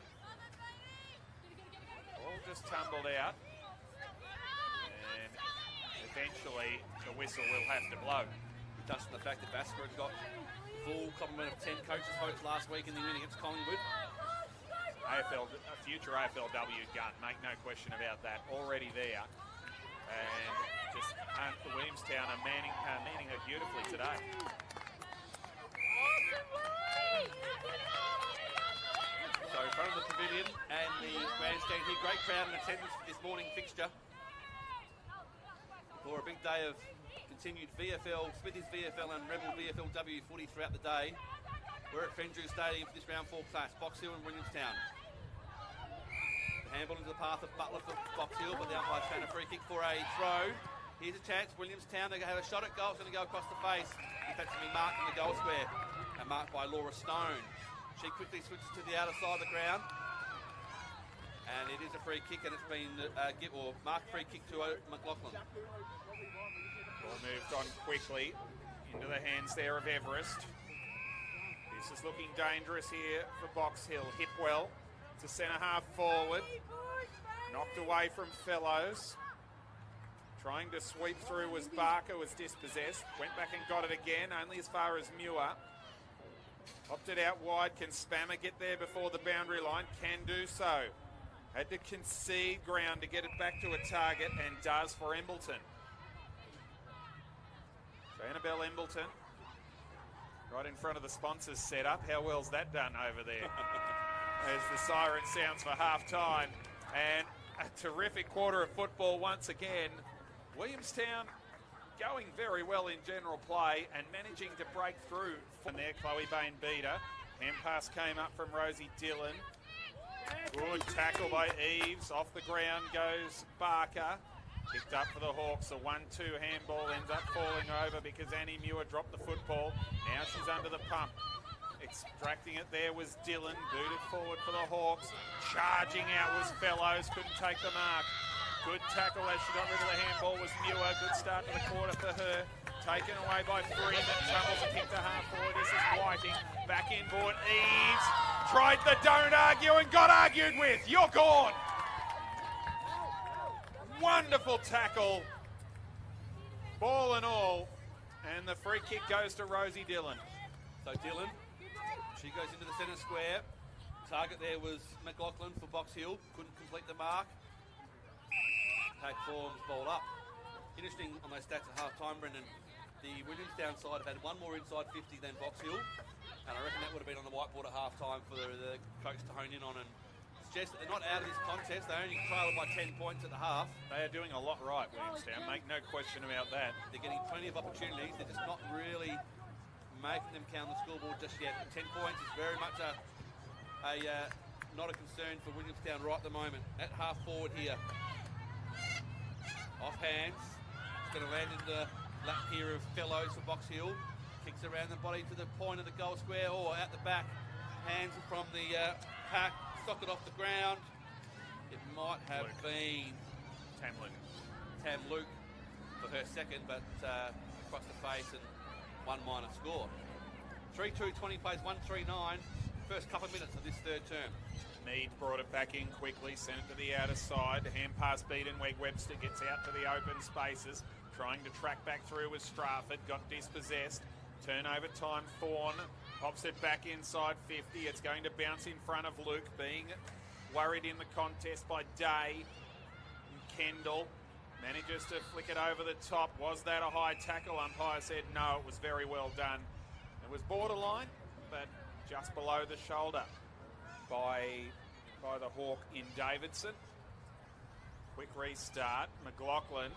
All just tumbled out. And eventually the whistle will have to blow. We touched on the fact that Bascarin got full complement of 10 coaches' votes last week in the win against Collingwood. Future AFLW gun, make no question about that. Already there. And just Williamstown are manning her beautifully today. So in front of the pavilion and the grandstand here, great crowd in attendance for this morning fixture. For a big day of continued VFL, Smithies VFL and Rebel VFLW footy throughout the day. We're at Fendrew Stadium for this round 4 clash, Box Hill and Williamstown. The handball into the path of Butler for Box Hill, but the umpire's found a free kick for a throw. Here's a chance, Williamstown, they're going to have a shot at goal, it's going to go across the face. In fact, it's going to be marked in the goal square, and marked by Laura Stone. She quickly switches to the outer side of the ground, and it is a free kick, and it's been marked free kick to McLaughlin. Ball moved on quickly into the hands there of Everest, who This is looking dangerous here for Box Hill. Hipwell to centre half forward. Knocked away from Fellows. Trying to sweep through was Barker, was dispossessed. Went back and got it again, only as far as Muir. Opted out wide. Can Spammer get there before the boundary line? Can do so. Had to concede ground to get it back to a target, and does for Embleton. So Annabelle Embleton, right in front of the sponsors setup. How well's that done over there? As the siren sounds for half-time. And a terrific quarter of football once again. Williamstown going very well in general play and managing to break through. And there, Chloe Bain beat her. Hand pass came up from Rosie Dillon. Good tackle by Eves. Off the ground goes Barker. Picked up for the Hawks. A 1-2 handball ends up falling over because Annie Muir dropped the football. Now she's under the pump. Extracting it there was Dillon. Booted forward for the Hawks. Charging out was Fellows. Couldn't take the mark. Good tackle as she got rid of the handball was Muir. Good start to the quarter for her. Taken away by Freeman. Tumbles a kick to half forward. This is Whiting. Back inboard. Eves. Tried the don't argue and got argued with. You're gone. Wonderful tackle. Ball and all. And the free kick goes to Rosie Dillon. So Dillon, she goes into the centre square. Target there was McLaughlin for Box Hill. Couldn't complete the mark. Take forms, ball up. Interesting on those stats at half-time, Brendan. The Williamstown side have had one more inside 50 than Box Hill. And I reckon that would have been on the whiteboard at half-time for the coach to hone in on and suggest that they're not out of this contest. They only trail by 10 points at the half. They are doing a lot right, Williamstown. Make no question about that. They're getting plenty of opportunities. They're just not really making them count the scoreboard just yet. 10 points is very much not a concern for Williamstown right at the moment. At half forward here. Off hands. It's going to land in the lap here of Fellows for Box Hill. Kicks around the body to the point of the goal square or out the back. Hands from the pack. Socket off the ground. It might have been Tam Luke for her second, but across the face and one minor score. 3-2, 20 plays 1-3-9. First couple of minutes of this third term. Mead brought it back in quickly, sent it to the outer side. Hand pass beaten where Webster gets out to the open spaces. Trying to track back through with Stratford. Got dispossessed. Turnover time, Thorne. Pops it back inside 50. It's going to bounce in front of Luke. Being worried in the contest by Day. Kendall manages to flick it over the top. Was that a high tackle? Umpire said no, it was very well done. It was borderline, but just below the shoulder by the Hawk in Davidson. Quick restart. McLaughlin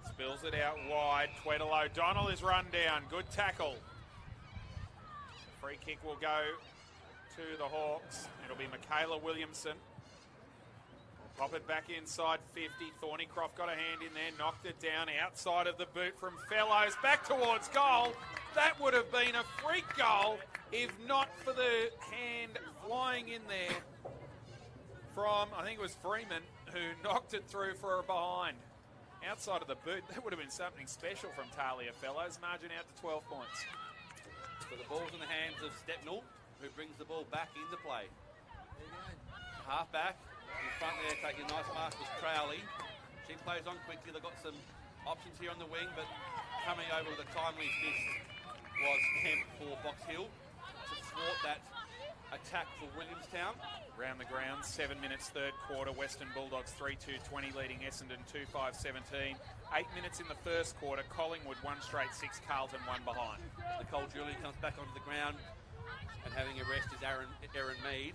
spills it out wide. Tweddle O'Donnell is run down. Good tackle. Free kick will go to the Hawks. It'll be Michaela Williamson. Pop it back inside 50. Thornycroft got a hand in there, knocked it down outside of the boot from Fellows. Back towards goal. That would have been a freak goal if not for the hand flying in there from, I think it was Freeman, who knocked it through for a behind. Outside of the boot, that would have been something special from Talia Fellows. Margin out to 12 points. So the ball's in the hands of Stepnell, who brings the ball back into play. Half back. In front there, taking a nice mark was Crowley. She plays on quickly. They've got some options here on the wing, but coming over with a timely assist was Kemp for Box Hill to thwart that attack for Williamstown. Round the ground, 7 minutes, third quarter. Western Bulldogs 3-2-20 leading Essendon 2-5-17. 8 minutes in the first quarter. Collingwood 1 straight 6, Carlton 1 behind. Nicole Julian comes back onto the ground, and having a rest is Erin Mead.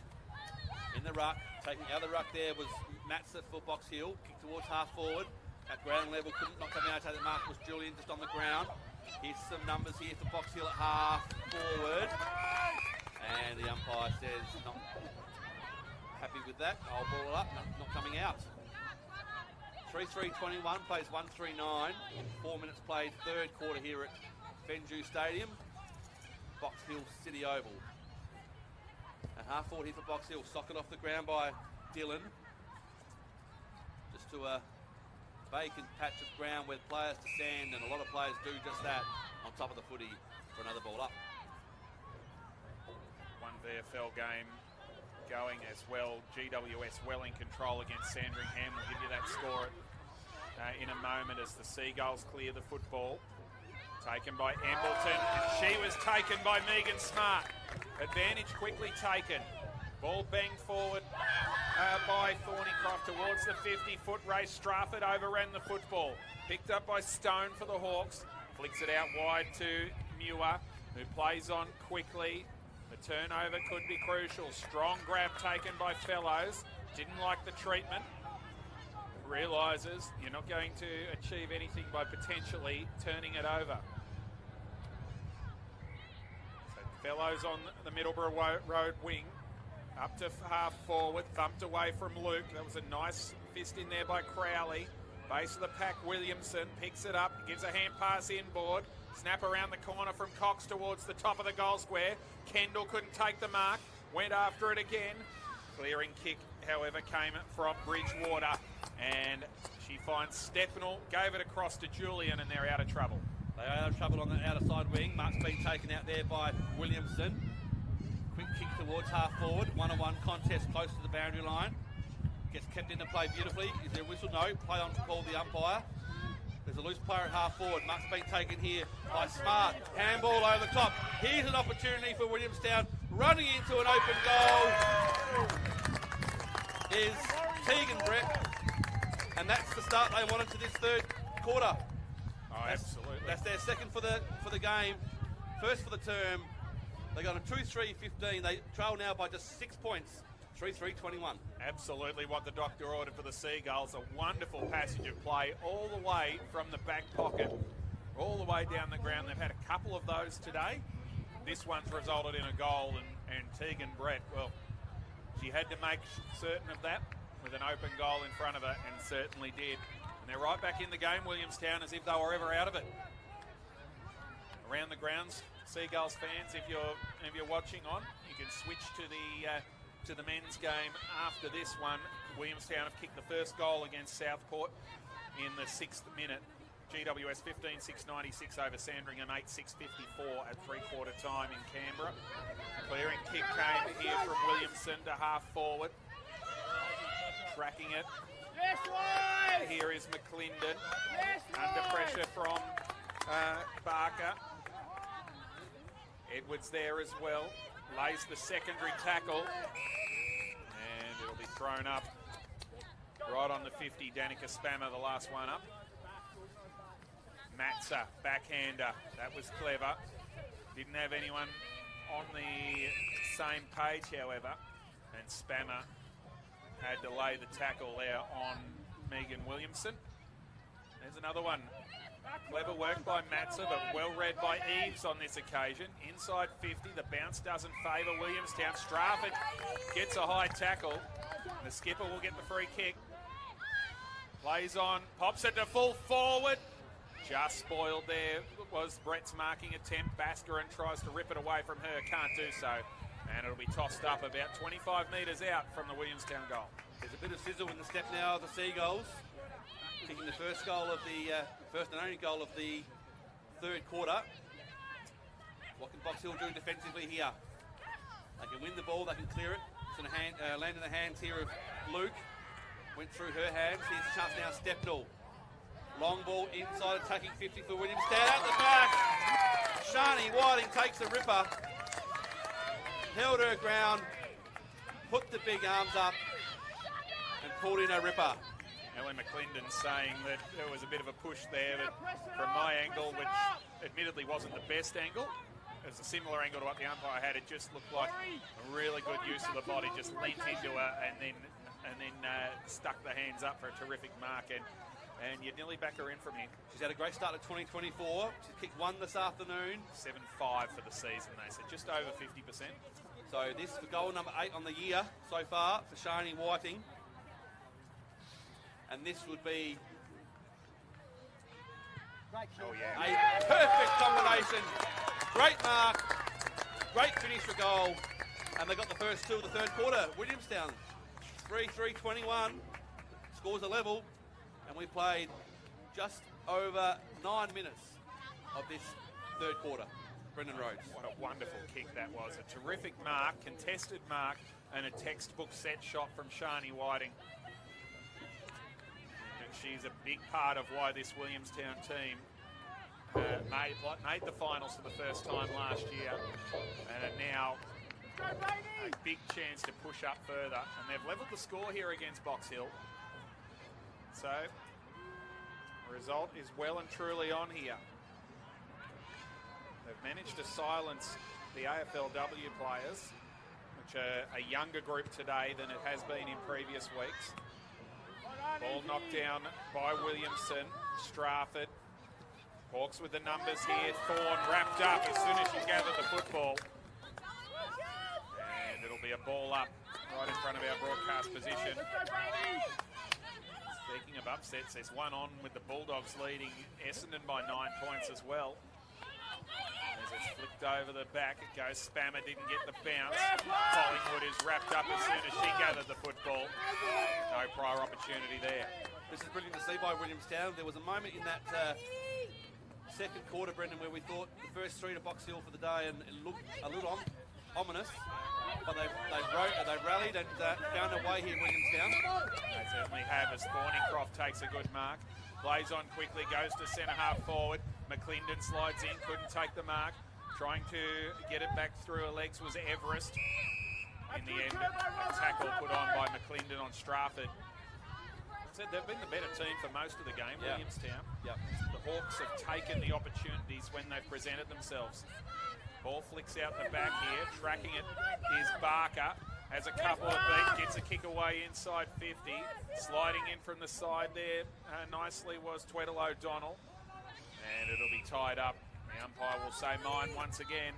In the ruck, taking out of the ruck there was Matza for Box Hill. Kick towards half forward. At ground level, couldn't knock them out. Take the mark was Julian just on the ground. Here's some numbers here for Box Hill at half forward. And the umpire says not happy with that. I'll ball it up, not coming out. 3-3-21, plays 1-3-9. 4 minutes played, third quarter here at Fenju Stadium. Box Hill City Oval. And half forward here for Box Hill. Socket off the ground by Dillon. Just to a vacant patch of ground where players to stand, and a lot of players do just that on top of the footy for another ball up. VFL game going as well. GWS well in control against Sandringham. We'll give you that score in a moment as the Seagulls clear the football. Taken by Embleton, and she was taken by Megan Smart. Advantage quickly taken. Ball banged forward by Thornycroft towards the 50-foot race. Strafford overran the football. Picked up by Stone for the Hawks. Flicks it out wide to Muir, who plays on quickly. The turnover could be crucial. Strong grab taken by Fellows. Didn't like the treatment. Realises you're not going to achieve anything by potentially turning it over. So Fellows on the Middleborough Road wing. Up to half forward, thumped away from Luke. That was a nice fist in there by Crowley. Base of the pack, Williamson picks it up, gives a hand pass inboard. Snap around the corner from Cox towards the top of the goal square. Kendall couldn't take the mark, went after it again. Clearing kick, however, came from Bridgewater. And she finds Steppenwell, gave it across to Julian, and they're out of trouble. They are out of trouble on the outer side wing. Mark's been taken out there by Williamson. Quick kick towards half forward. 1-on-1 contest close to the boundary line. Gets kept into play beautifully. Is there a whistle? No. Play on to call the umpire. There's a loose player at half forward. Mark's been taken here by Smart. Handball over the top. Here's an opportunity for Williamstown. Running into an open goal is Tegan Brett. And that's the start they wanted to this third quarter. Oh, absolutely. That's their second for the game. First for the term. They got a 2-3-15. They trail now by just 6 points. 3-3-21. Absolutely what the doctor ordered for the Seagulls. A wonderful passage of play all the way from the back pocket, all the way down the ground. They've had a couple of those today. This one's resulted in a goal, and Tegan Brett, well, she had to make certain of that with an open goal in front of her, and certainly did. And they're right back in the game, Williamstown, as if they were ever out of it. Around the grounds, Seagulls fans, if you're watching on, you can switch to the men's game after this one. Williamstown have kicked the first goal against Southport in the 6th minute. GWS 15-6-96 over Sandringham, 8-6-54 at three-quarter time in Canberra. Clearing kick came here from Williamson to half forward. Tracking it. Yes, boys! Here is McClendon. Yes, Under boys! pressure from Barker. Edwards there as well. Lays the secondary tackle. And it'll be thrown up right on the 50. Danica Spammer, the last one up. Matza, backhander. That was clever. Didn't have anyone on the same page, however. And Spammer had to lay the tackle there on Megan Williamson. There's another one. Clever work by Matza, but well read by Eves on this occasion. Inside 50, the bounce doesn't favour Williamstown. Strafford gets a high tackle. The skipper will get the free kick. Plays on, pops it to full forward. Just spoiled there was Brett's marking attempt. Baskaran tries to rip it away from her, can't do so. And it'll be tossed up about 25 metres out from the Williamstown goal. There's a bit of sizzle in the step now of the Seagulls. Kicking the first goal of the first and only goal of the third quarter. What can Box Hill do defensively here? They can win the ball, they can clear it. It's going to land in the hands here of Luke. Went through her hands. Here's a chance now, Stepnell. Long ball inside, attacking 50 for Williamstown. At the back, Shani Whiting takes the ripper. Held her ground, put the big arms up, and pulled in a ripper. Ellen McClendon saying that there was a bit of a push there, but from my angle, which admittedly wasn't the best angle, it was a similar angle to what the umpire had. It just looked like a really good use of the body, just leant into her and then stuck the hands up for a terrific mark, and you'd nearly back her in from here. She's had a great start at 2024. She's kicked one this afternoon. 7-5 for the season, they said, just over 50%. So this is goal number 8 on the year so far for Shani Whiting. And this would be Oh, yeah. a perfect combination. Great mark, great finish for goal. And they got the first two of the third quarter. Williamstown, 3-3-21. Scores a level. And we played just over 9 minutes of this third quarter. Brendan Rhodes. What a wonderful kick that was. A terrific mark, contested mark, and a textbook set shot from Shani Whiting. And she's a big part of why this Williamstown team made the finals for the first time last year, and are now a big chance to push up further. And they've levelled the score here against Box Hill. So, the result is well and truly on here. They've managed to silence the AFLW players, which are a younger group today than it has been in previous weeks. Ball knocked down by Williamson. Strafford. Hawks with the numbers here. Thorne wrapped up as soon as she gathered the football. And it'll be a ball up right in front of our broadcast position. Speaking of upsets, there's one on with the Bulldogs leading Essendon by 9 points as well. As it's flicked over the back, it goes. Spammer didn't get the bounce. Collingwood is wrapped up as soon as she gathered the football. No prior opportunity there. This is brilliant to see by Williamstown. There was a moment in that second quarter, Brendan, where we thought the first three to Box Hill for the day, and it looked a little ominous. But they've rallied and found a way here, Williamstown. They certainly have, as Thornycroft takes a good mark. Plays on quickly, goes to centre half forward. McClendon slides in, couldn't take the mark. Trying to get it back through her legs was Everest. In the end, a tackle put on by McClendon on Strafford. Said they've been the better team for most of the game, Williamstown. Yep. The Hawks have taken the opportunities when they've presented themselves. Ball flicks out the back here. Tracking it is Barker. Has a couple of beats, gets a kick away inside 50. Sliding in from the side there nicely was Tweddle O'Donnell. And it'll be tied up. The umpire will say mine once again.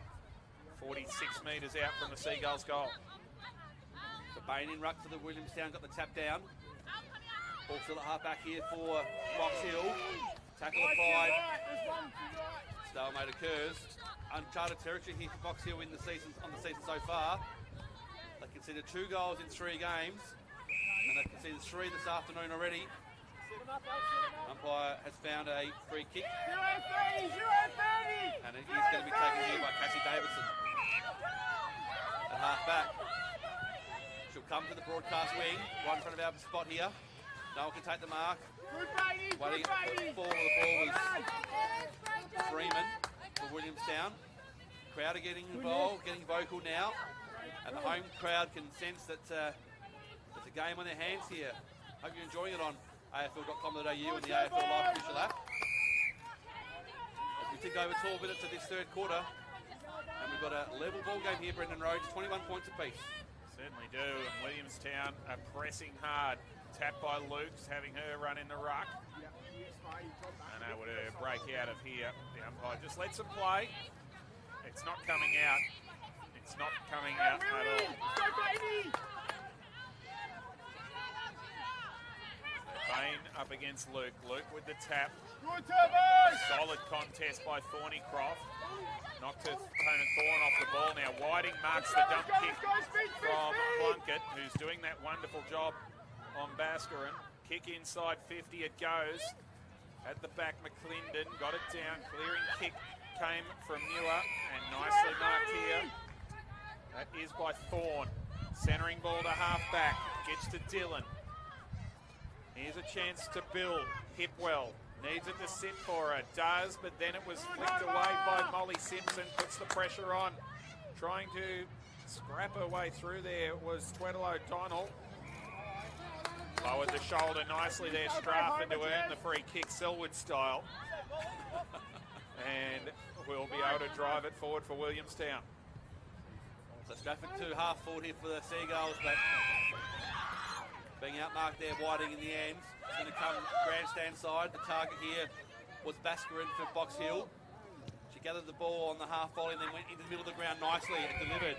46 metres out from the Seagulls' goal. The Bain in ruck for the Williamstown, got the tap down. Ball still at half back here for Box Hill. Tackle applied. Stalemate occurs. Uncharted territory here for Box Hill on the season so far. They conceded 2 goals in 3 games, and they've conceded 3 this afternoon already. Umpire has found a free kick, and it is going to be taken here by Cassie Davidson at half back. She'll come to the broadcast wing, right in front of our spot here. No one can take the mark. Waiting for the ball was Freeman for Williamstown. Crowd are getting involved, getting vocal now, and the home crowd can sense that there's a game on their hands here. Hope you're enjoying it on AFL.com.au and the AFL Live official app. As we tick over 12 minutes of this third quarter, and we've got a level ball game here, Brendan Rhodes, 21 points apiece. Certainly do, and Williamstown are pressing hard. Tapped by Luke's, having her run in the ruck. And able to break out of here. The umpire just lets them play. It's not coming out. It's not coming out at all. Bain up against Luke. Luke with the tap. Solid contest by Thornycroft. Knocked Conan Thorne off the ball. Now Whiting marks the dump kick from Plunkett, who's doing that wonderful job on Bascarin. Kick inside 50, it goes. At the back, McClendon got it down. Clearing kick came from Muir, and nicely marked here. That is by Thorne. Centering ball to half back. Gets to Dillon. Here's a chance to Bill. Hipwell needs it to sit for her. Does, but then it was flicked away by Molly Simpson. Puts the pressure on. Trying to scrap her way through there was Tweddle O'Donnell. Lowered the shoulder nicely there, Strafford, to earn the free kick, Selwood style. And we'll be able to drive it forward for Williamstown. So Strafford to half forward here for the Seagulls, but being outmarked there, Whiting in the end. It's going to come grandstand side. The target here was Bascarin for Box Hill. She gathered the ball on the half volley and then went into the middle of the ground nicely and delivered.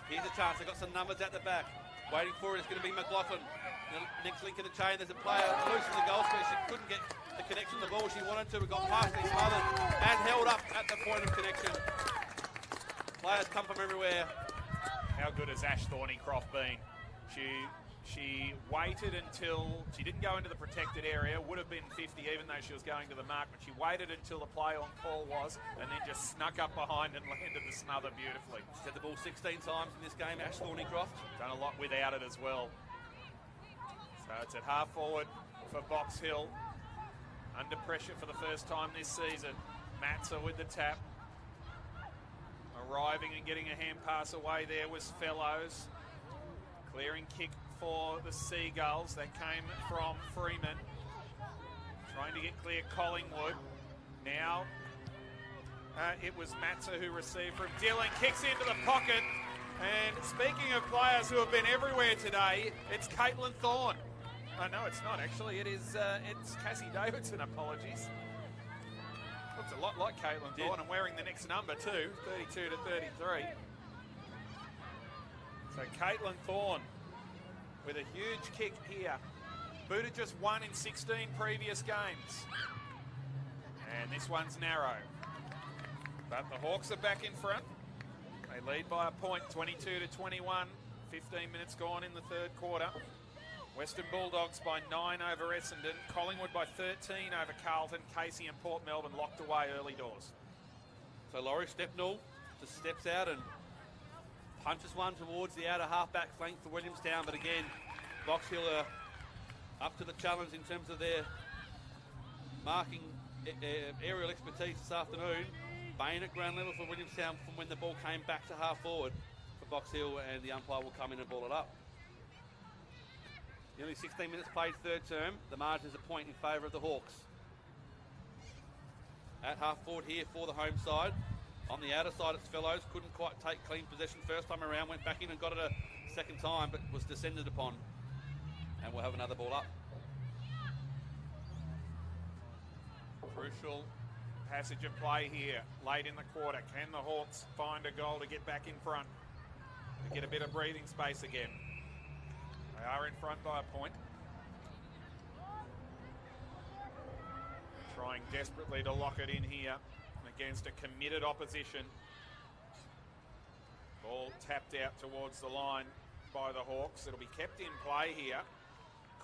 Here's a chance. They've got some numbers at the back. Waiting for it is going to be McLaughlin. The next link in the chain, there's a player loose in the goal square. She couldn't get the connection to the ball she wanted to. It got past his mother and held up at the point of connection. Players come from everywhere. How good has Ash Thornycroft been? She waited until she didn't go into the protected area, would have been 50 even though she was going to the mark, but she waited until the play on call was and then just snuck up behind and landed the smother beautifully. She's had the ball 16 times in this game, Ash Thornycroft. Done a lot without it as well. So it's at half forward for Box Hill. Under pressure for the first time this season. Matza with the tap. Arriving and getting a hand pass away there was Fellows. Clearing kick for the Seagulls. That came from Freeman. Trying to get clear Collingwood. Now it was Matza who received from Dillon. Kicks into the pocket. And speaking of players who have been everywhere today, it's Caitlin Thorne. Oh, no, it's not actually. It's Cassie Davidson, apologies. Looks a lot like Caitlin Thorne and wearing the next number too, 32 to 33. So Caitlin Thorne with a huge kick here. Booted just 1 in 16 previous games. And this one's narrow. But the Hawks are back in front. They lead by a point, 22 to 21. 15 minutes gone in the third quarter. Western Bulldogs by 9 over Essendon. Collingwood by 13 over Carlton. Casey and Port Melbourne locked away early doors. So Laurie Stepnell just steps out and punches one towards the outer half-back flank for Williamstown. But again, Box Hill are up to the challenge in terms of their marking aerial expertise this afternoon. Bain at ground level for Williamstown from when the ball came back to half forward for Box Hill, and the umpire will come in and ball it up. Nearly 16 minutes played third term. The margin is a point in favour of the Hawks. At half forward here for the home side. On the outer side, it's Fellows. Couldn't quite take clean possession first time around. Went back in and got it a second time, but was descended upon. And we'll have another ball up. Crucial passage of play here late in the quarter. Can the Hawks find a goal to get back in front? To get a bit of breathing space again. They are in front by a point. Trying desperately to lock it in here against a committed opposition. Ball tapped out towards the line by the Hawks. It'll be kept in play here.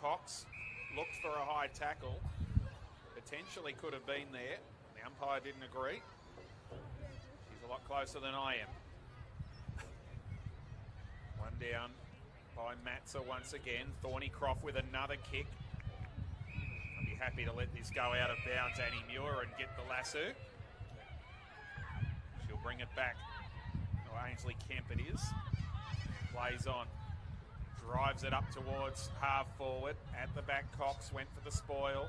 Cox looked for a high tackle. Potentially could have been there. The umpire didn't agree. He's a lot closer than I am. One down by Matza once again. Thornycroft with another kick. I'd be happy to let this go out of bounds, Annie Muir, and get the lasso. She'll bring it back. Oh, Ainsley Kemp it is. Plays on. Drives it up towards half forward. At the back, Cox went for the spoil.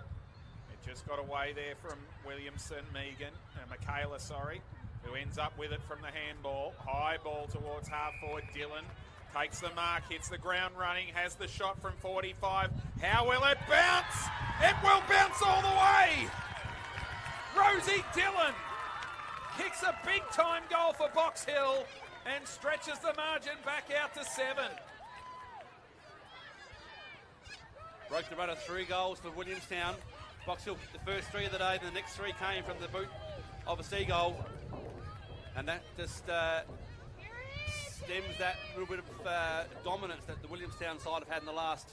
It just got away there from Williamson, Michaela, who ends up with it from the handball. High ball towards half forward. Dillon takes the mark, hits the ground running, has the shot from 45. How will it bounce? It will bounce all the way! Rosie Dillon kicks a big-time goal for Box Hill and stretches the margin back out to 7. Broke the run of 3 goals for Williamstown. Box Hill, the first 3 of the day, the next 3 came from the boot of a Seagull. And that just stems that little bit of dominance that the Williamstown side have had in the last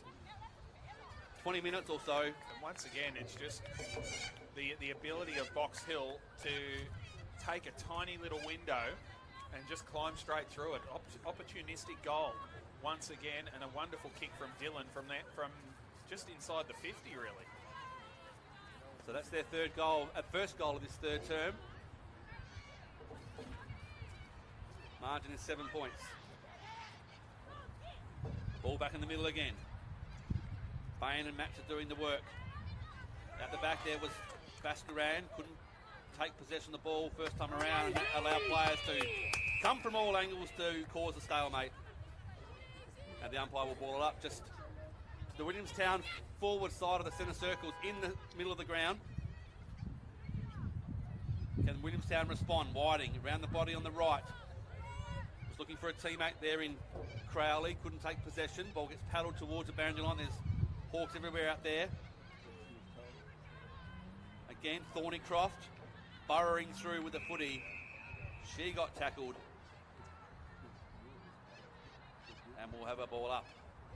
20 minutes or so. And once again, it's just the ability of Box Hill to take a tiny little window and just climb straight through it. Opportunistic goal once again, and a wonderful kick from Dillon from just inside the 50, really. So that's their first goal of this third term. Margin is 7 points. Ball back in the middle again. Bain and Matza doing the work. At the back there was Bascaran. Couldn't take possession of the ball first time around and allow players to come from all angles to cause a stalemate. And the umpire will ball it up just to the Williamstown forward side of the centre circles in the middle of the ground. Can Williamstown respond? Whiting around the body on the right. Was looking for a teammate there in Crowley. Couldn't take possession. Ball gets paddled towards the boundary line. There's Hawks everywhere out there. Again, Thornycroft burrowing through with the footy. She got tackled. And we'll have a ball up.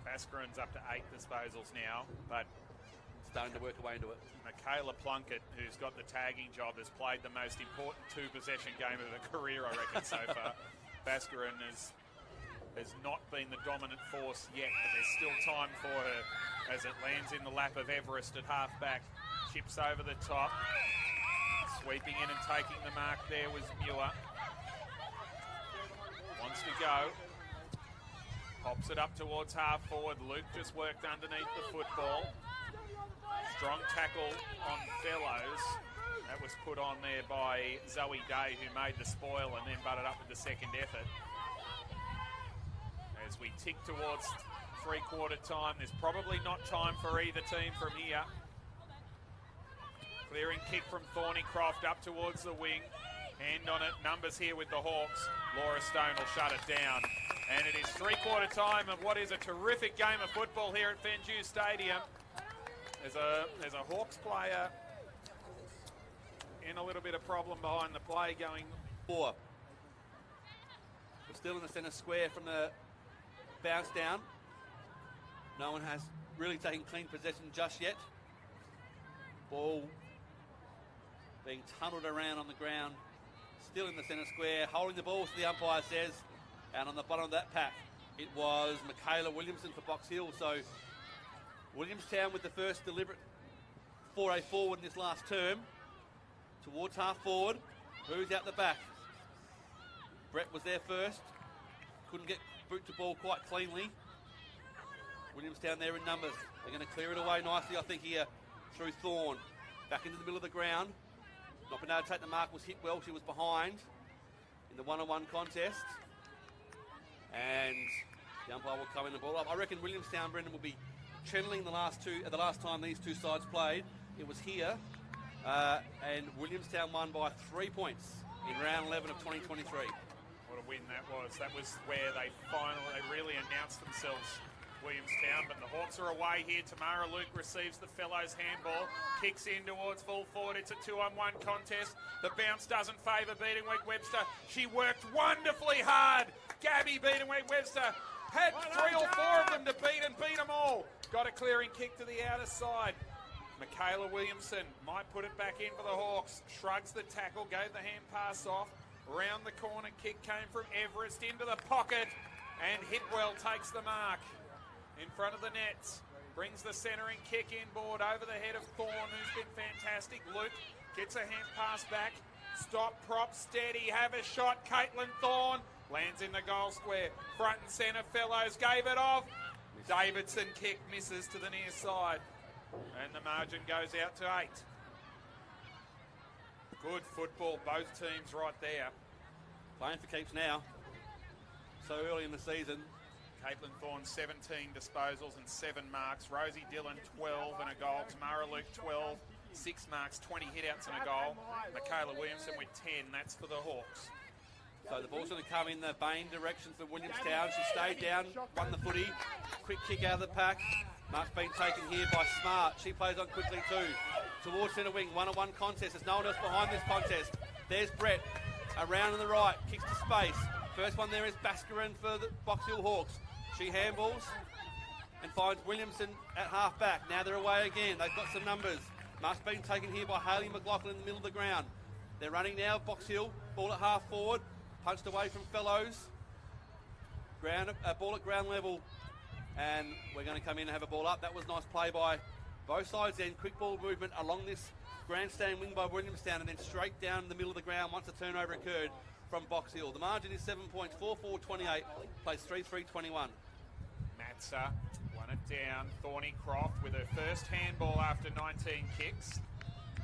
Bascarin's up to 8 disposals now, but Starting to work away into it. Michaela Plunkett, who's got the tagging job, has played the most important 2-possession game of her career, I reckon, so far. Bascarin has not been the dominant force yet, but there's still time for her as it lands in the lap of Everest at half-back. Chips over the top. Sweeping in and taking the mark there was Muir. Wants to go. Pops it up towards half-forward. Luke just worked underneath the football. Strong tackle on Fellows. That was put on there by Zoe Day, who made the spoil and then butted up with the second effort. As we tick towards three-quarter time, there's probably not time for either team from here. Clearing kick from Thornycroft up towards the wing. Hand on it, numbers here with the Hawks. Laura Stone will shut it down. And it is three-quarter time of what is a terrific game of football here at Fenju Stadium. There's a Hawks player in a little bit of problem behind the play going. 4. We're still in the centre square from the bounce down. No one has really taken clean possession just yet. Ball being tunnelled around on the ground. Still in the centre square, holding the ball, so the umpire says. And on the bottom of that pack, it was Michaela Williamson for Box Hill. So Williamstown with the first deliberate foray forward in this last term. Towards half forward. Who's out the back? Brett was there first. Couldn't get boot to ball quite cleanly. Williamstown there in numbers. They're going to clear it away nicely, I think, here through Thorne. Back into the middle of the ground. Not been able to take the mark, was hit well. She was behind in the one-on-one contest. And the umpire will come in and ball up. I reckon Williamstown, Brendan, will be channeling the last time these two sides played. It was here, and Williamstown won by 3 points in round 11 of 2023. What a win that was. That was where they really announced themselves, Williamstown. But the Hawks are away here. Tamara Luke receives the Fellows handball, kicks in towards full forward. It's a 2-on-1 contest. The bounce doesn't favour Beatonweek-Webster. She worked wonderfully hard. Gabby Beatonweek-Webster had 3 or 4 of them to beat them all. Got a clearing kick to the outer side. Michaela Williamson might put it back in for the Hawks. Shrugs the tackle, gave the hand pass off. Round the corner, kick came from Everest into the pocket. And Hitwell takes the mark in front of the nets. Brings the centering kick inboard over the head of Thorne, who's been fantastic. Luke gets a hand pass back. Stop, prop, steady, have a shot. Caitlin Thorne lands in the goal square. Front and centre, Fellows gave it off. Davidson kick misses to the near side. And the margin goes out to 8. Good football, both teams right there. Playing for keeps now. So early in the season. Caitlin Thorne, 17 disposals and 7 marks. Rosie Dillon, 12 and a goal. Tamara Luke, 12. 6 marks, 20 hit-outs and a goal. Michaela Williamson with 10. That's for the Hawks. So the ball's going to come in the Bain direction for Williamstown. She stayed down, won the footy. Quick kick out of the pack. Mark's been taken here by Smart. She plays on quickly too. Towards centre wing, 1-on-1 contest. There's no one else behind this contest. There's Brett. Around on the right, kicks to space. First one there is Bascarin for the Box Hill Hawks. She handballs and finds Williamson at half back. Now they're away again. They've got some numbers. Mark's been taken here by Hayley McLaughlin in the middle of the ground. They're running now, Box Hill. Ball at half forward. Punched away from Fellows. Ball at ground level. And we're going to come in and have a ball up. That was nice play by both sides then. Quick ball movement along this grandstand wing by Williamstown and then straight down the middle of the ground once the turnover occurred from Box Hill. The margin is 7 points, 4-4-28, plays 3-3-21. Matza won it down. Thornycroft with her first handball after 19 kicks.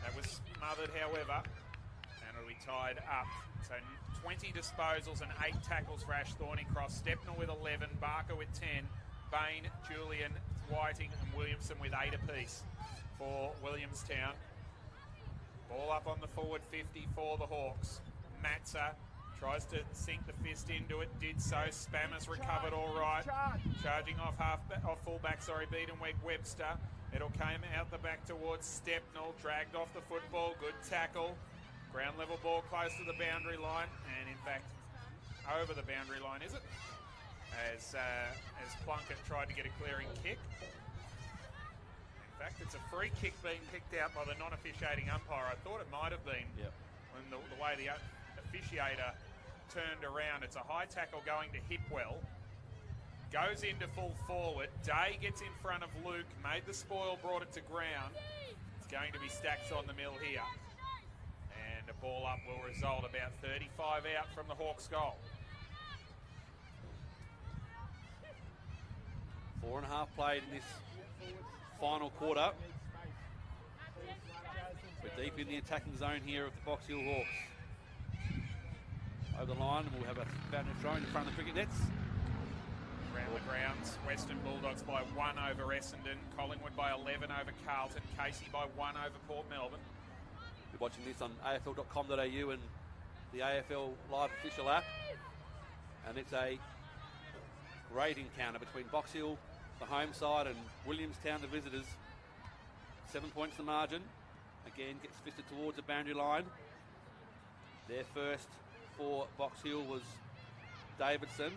That was smothered, however, and it'll be tied up. So 20 disposals and 8 tackles for Ash Thornycroft. Stepnell with 11, Barker with 10, Bain, Julian, Whiting and Williamson with 8 apiece for Williamstown. Ball up on the forward 50 for the Hawks. Matza tries to sink the fist into it, did so. Spammers recovered all right. Charging off fullback, Beatonweek-Webster. It'll come out the back towards Stepnell, dragged off the football, good tackle. Ground level ball close to the boundary line, and in fact, over the boundary line, is it? as Plunkett tried to get a clearing kick. In fact, it's a free kick being picked out by the non-officiating umpire. I thought it might have been when the way the officiator turned around. It's a high tackle going to Hipwell. Goes into full forward. Day gets in front of Luke, made the spoil, brought it to ground. It's going to be Stacks on the mill here. And a ball up will result about 35 out from the Hawks' goal. 4.5 played in this final quarter. We're deep in the attacking zone here of the Box Hill Hawks. Over the line, and we'll have a boundary throw in front of the cricket nets. Around the grounds, Western Bulldogs by 1 over Essendon, Collingwood by 11 over Carlton, Casey by 1 over Port Melbourne. You're watching this on afl.com.au and the AFL Live official app. And it's a great encounter between Box Hill, the home side, and Williamstown, the visitors. 7 points the margin. Again, gets fisted towards the boundary line. Their first for Box Hill was Davidson.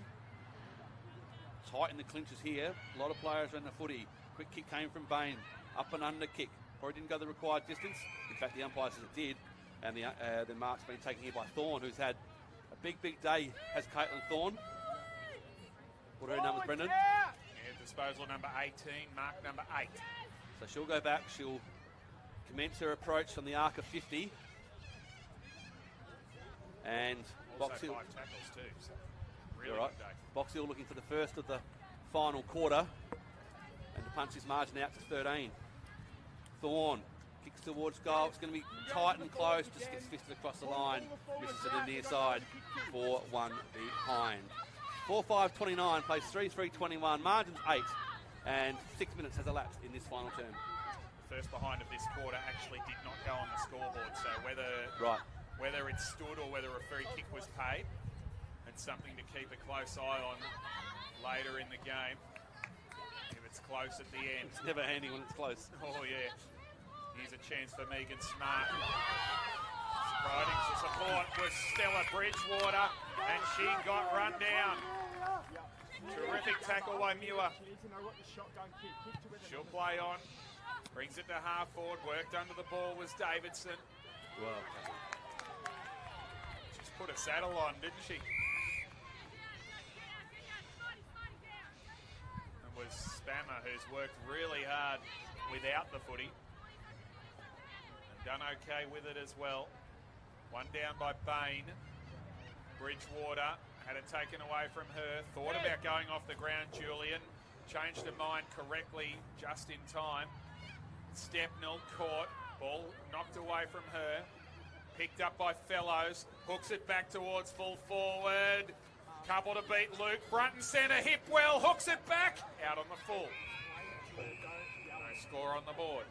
Tight in the clinches here. A lot of players around the footy. Quick kick came from Bain. Up and under kick. Probably didn't go the required distance. In fact, the umpire says it did. And the mark's been taken here by Thorne, who's had a big day, has Caitlin Thorne. What are her numbers, Brendan? Yeah, disposal number 18, mark number 8. So she'll go back. She'll commence her approach from the arc of 50. And Box Hill. 5 tackles too. So really Right. good day. Box Hill looking for the first of the final quarter and to punch his margin out to 13. Thorne kicks towards goal. It's going to be tight and close. Just gets fisted across the line. Misses to the near side. 4-1 behind. 4-5-29 plays 3-3-21. Margin's 8 and 6 minutes has elapsed in this final term. The first behind of this quarter actually did not go on the scoreboard. So whether it stood or whether a free kick was paid, and something to keep a close eye on later in the game. If it's close at the end. It's never handy when it's close. Oh, yeah. Here's a chance for Megan Smart. Riding to support was Stella Bridgewater, and she got run down. Terrific tackle by Muir. She'll play on. Brings it to half forward. Worked under the ball was Davidson. Wow. She's put a saddle on, didn't she? Was Spammer, who's worked really hard without the footy and done okay with it as well. One down by Bain. Bridgewater had it taken away from her. Thought about going off the ground, Julian. Changed her mind correctly just in time. Stepnell caught. Ball knocked away from her. Picked up by Fellows. Hooks it back towards full forward. Couple to beat Luke. Front and centre. Hipwell hooks it back. Out on the full. No score on the board.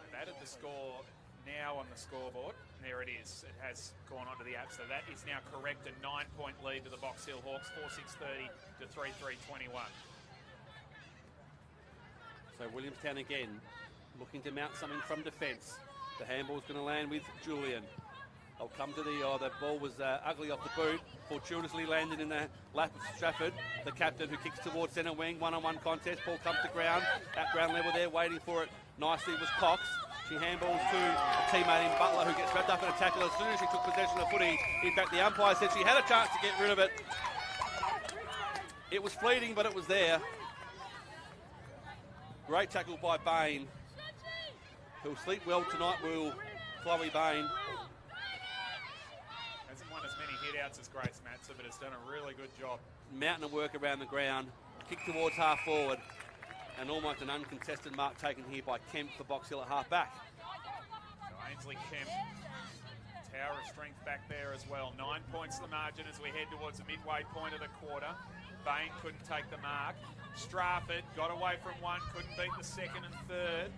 They've added the score now on the scoreboard. There it is. It has gone onto the app. So that is now correct. A 9-point lead to the Box Hill Hawks. 4-6-30 to 3-3-21. So Williamstown again looking to mount something from defence. The handball's going to land with Julian. They'll come to the ball was ugly off the boot. Fortuitously landed in the lap of Strafford, the captain, who kicks towards centre wing. One-on-one contest. Ball comes to ground. At ground level there, waiting for it nicely was Cox. She handballs to a teammate in Butler, who gets wrapped up in a tackle as soon as she took possession of the footy. In fact, the umpire said she had a chance to get rid of it. It was fleeting, but it was there. Great tackle by Bain. He'll sleep well tonight, will Chloe Bain. Hasn't won as many hit-outs as Grace Matson, but has done a really good job. Mountain of work around the ground. Kick towards half forward. And almost an uncontested mark taken here by Kemp for Box Hill at half back. So Ainsley Kemp, tower of strength back there as well. 9 points the margin as we head towards the midway point of the quarter. Bain couldn't take the mark. Strafford got away from one, couldn't beat the second and third.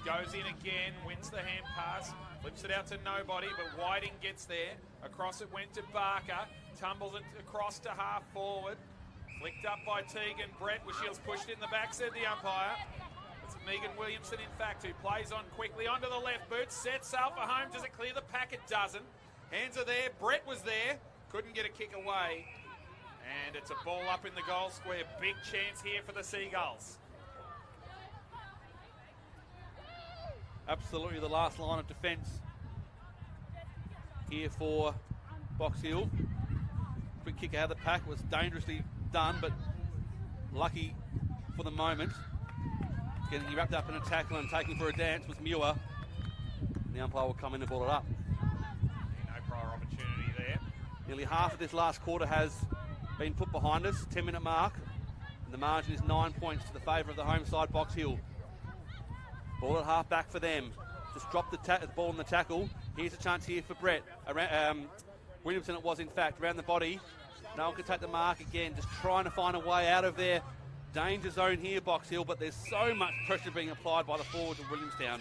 Goes in again, wins the hand pass, flips it out to nobody, but Whiting gets there. Across it went to Barker, tumbles it across to half forward. Flicked up by Tegan. Brett was Shields pushed in the back, said the umpire. It's Megan Williamson, in fact, who plays on quickly onto the left boot, sets up for home. Does it clear the pack? It doesn't. Hands are there. Brett was there. couldn't get a kick away. And it's a ball up in the goal square. Big chance here for the Seagulls. Absolutely the last line of defence here for Box Hill. Quick kick out of the pack was dangerously done, but lucky for the moment. Getting wrapped up in a tackle and taking for a dance was Muir. The umpire will come in and ball it up. No prior opportunity there. Nearly half of this last quarter has been put behind us, 10-minute mark, and the margin is 9 points to the favour of the home side, Box Hill. Ball at half back for them. Just dropped the ball in the tackle. Here's a chance here for Brett. Williamson it was, in fact, around the body. No one can take the mark again, just trying to find a way out of their danger zone here, Box Hill, but there's so much pressure being applied by the forwards of Williamstown.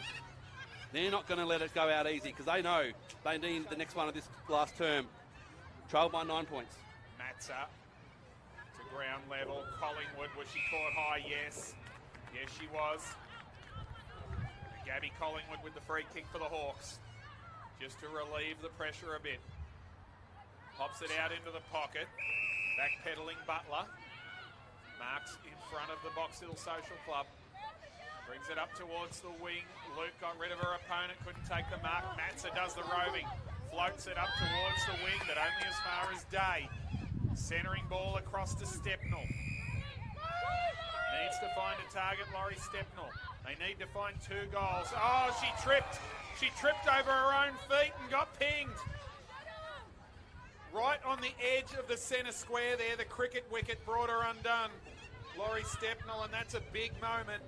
They're not going to let it go out easy because they know they need the next one of this last term. Trailed by 9 points. Matza to ground level. Collingwood, was she caught high? Yes. Yes, she was. Gabby Collingwood with the free kick for the Hawks. Just to relieve the pressure a bit. Pops it out into the pocket. Backpedaling Butler. Marks in front of the Box Hill Social Club. Brings it up towards the wing. Luke got rid of her opponent, couldn't take the mark. Matza does the roving. Floats it up towards the wing, but only as far as Day. Centering ball across to Stepnell. Needs to find a target, Laurie Stepnell. They need to find 2 goals. Oh, she tripped. She tripped over her own feet and got pinged. Right on the edge of the centre square there, the cricket wicket brought her undone. Laurie Stepnell, and that's a big moment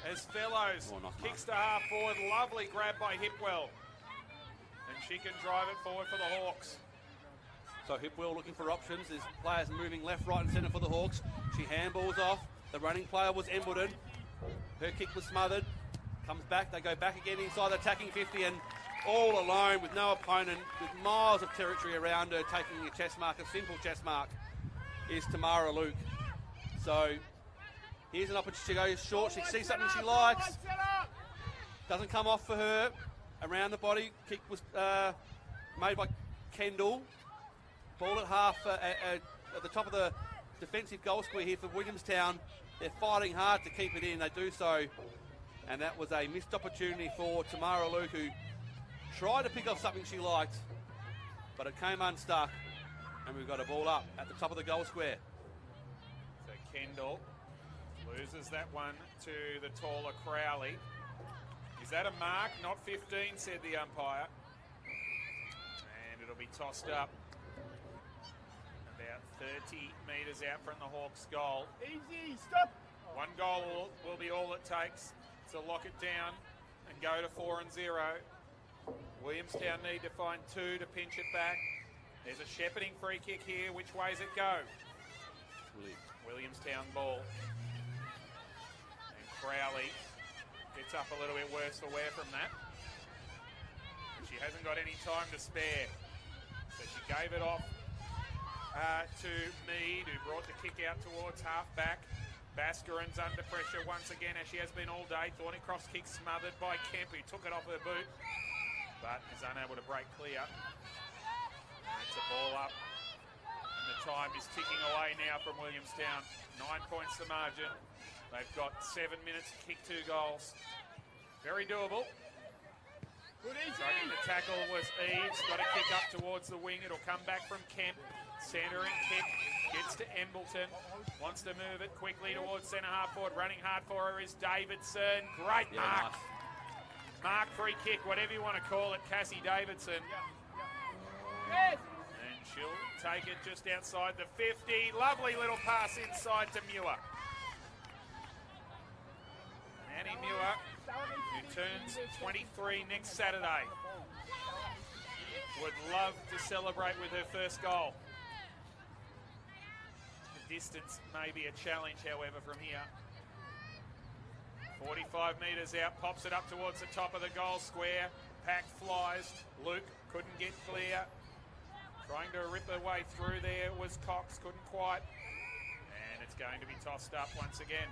as Fellows kicks to half forward. Lovely grab by Hipwell. And she can drive it forward for the Hawks. So Hipwell looking for options. There's players moving left, right and centre for the Hawks. She handballs off. The running player was Embleton. Her kick was smothered. Comes back. They go back again inside the attacking 50 and all alone with no opponent, with miles of territory around her, taking a chest mark, a simple chest mark, is Tamara Luke. So here's an opportunity to go short. She sees something she likes. Doesn't come off for her. Around the body. Kick was made by Kendall. Ball at half at the top of the defensive goal square here for Williamstown. They're fighting hard to keep it in. They do so. And that was a missed opportunity for Tamara Luke, who tried to pick off something she liked, but it came unstuck. And we've got a ball up at the top of the goal square. So Kendall loses that one to the taller Crowley. Is that a mark? Not 15, said the umpire. And it'll be tossed up about 30 metres out from the Hawks' goal. Easy, stop. 1 goal will be all it takes to lock it down and go to 4-0. Williamstown need to find 2 to pinch it back. There's a shepherding free kick here. Which way's it go? Williamstown ball. And Crowley gets up a little bit worse for wear from that. She hasn't got any time to spare. So she gave it off to Mead, who brought the kick out towards half-back. Bascarin's under pressure once again, as she has been all day. Thornycroft's kick smothered by Kemp, who took it off her boot, but is unable to break clear. And it's a ball up, and the time is ticking away now from Williamstown. 9 points the margin. They've got 7 minutes to kick 2 goals. Very doable. Struggling to tackle was Eves. Got a kick up towards the wing. It'll come back from Kemp. Centering kick. Gets to Embleton. Wants to move it quickly towards centre half forward. Running hard for her is Davidson. Great mark. Nice. Mark, free kick, whatever you want to call it. Cassie Davidson. Yes. And she'll take it just outside the 50. Lovely little pass inside to Muir. Annie Muir, who turns 23 next Saturday, would love to celebrate with her first goal. The distance may be a challenge, however, from here. 45 metres out, pops it up towards the top of the goal square. Pack flies. Luke couldn't get clear. Trying to rip her way through there was Cox, couldn't quite. And it's going to be tossed up once again.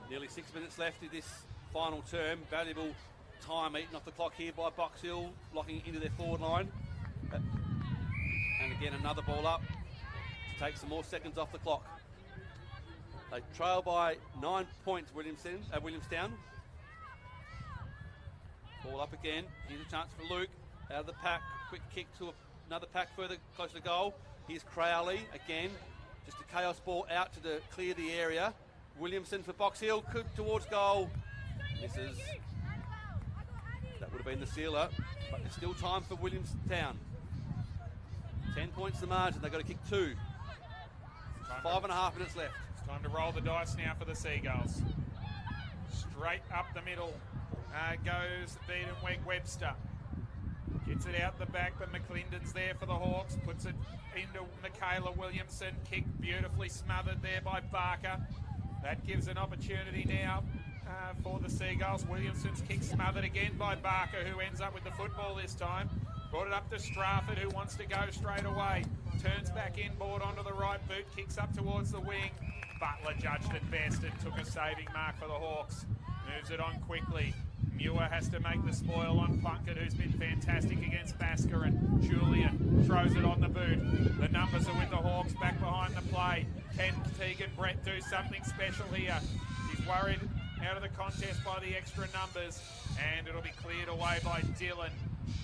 Nearly 6 minutes left in this final term. Valuable time eaten off the clock here by Box Hill, locking it into their forward line. And again, another ball up to take some more seconds off the clock. They trail by 9 points, Williamstown. Ball up again. Here's a chance for Luke. Out of the pack. Quick kick to another pack further closer to goal. Here's Crowley again. Just a chaos ball out to clear the area. Williamson for Box Hill. Towards goal. Misses. That would have been the sealer. But there's still time for Williamstown. 10 points the margin. They've got to kick 2. 5.5 minutes left. It's time to roll the dice now for the Seagulls. Straight up the middle goes Beatonweg-Webster. Gets it out the back, but McClendon's there for the Hawks. Puts it into Michaela Williamson. Kick beautifully smothered there by Barker. That gives an opportunity now for the Seagulls. Williamson's kick smothered again by Barker, who ends up with the football this time. Brought it up to Strafford, who wants to go straight away. Turns back inboard onto the right boot, kicks up towards the wing. Butler judged it best and took a saving mark for the Hawks. Moves it on quickly. Muir has to make the spoil on Plunkett, who's been fantastic against Basker, and Julian throws it on the boot. The numbers are with the Hawks back behind the play. Can Tegan Brett do something special here? She's worried out of the contest by the extra numbers, and it'll be cleared away by Dillon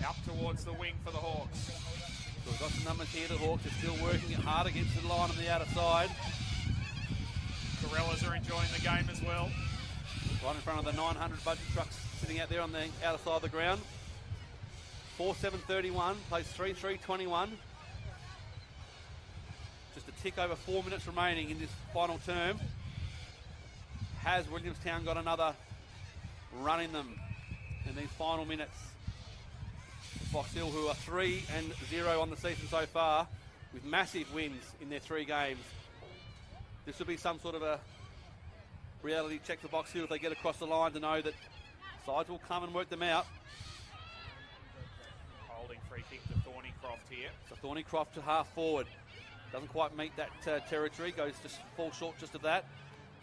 up towards the wing for the Hawks. So we've got some numbers here. The Hawks are still working it hard against the line on the outer side. Corellas are enjoying the game as well. Right in front of the 900 budget trucks sitting out there on the outer side of the ground. 4-7-31, plays 3-3-21. Just a tick over 4 minutes remaining in this final term. Has Williamstown got another run in them in these final minutes? Box Hill, who are 3-0 on the season so far, with massive wins in their 3 games. This will be some sort of a reality check for Box Hill if they get across the line to know that sides will come and work them out. Holding free kick to Thornycroft here. So Thornycroft to half forward. Doesn't quite meet that territory, goes to fall short just of that.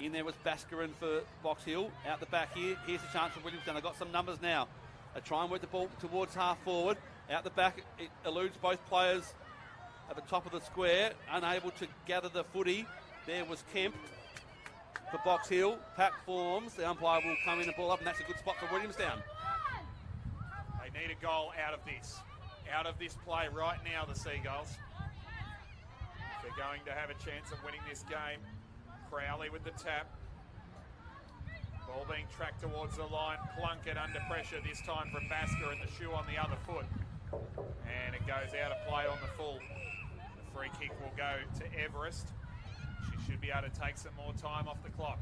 In there was Bascarin for Box Hill. Out the back here, here's a chance for Williamstown. They've got some numbers now. They try and work the ball towards half forward. Out the back, it eludes both players at the top of the square, unable to gather the footy. There was Kemp for Box Hill. Pack forms. The umpire will come in and ball up, and that's a good spot for Williamstown. They need a goal out of this. Out of this play right now, the Seagulls. If they're going to have a chance of winning this game. Crowley with the tap. Ball being tracked towards the line. Plunkett under pressure this time from Basker, and the shoe on the other foot. And it goes out of play on the full. The free kick will go to Everest. She should be able to take some more time off the clock.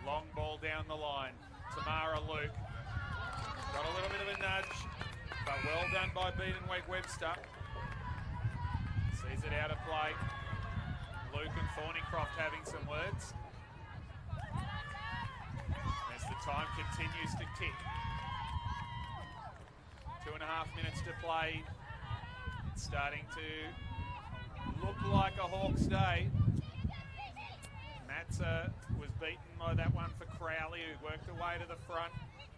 Long ball down the line. Tamara Luke. Got a little bit of a nudge, but well done by Beatonweg-Webster. Sees it out of play. Luke and Thornycroft having some words. As the time continues to tick. 2.5 minutes to play. It's starting to look like a Hawks day. Matza was beaten by that one for Crowley, who worked away to the front.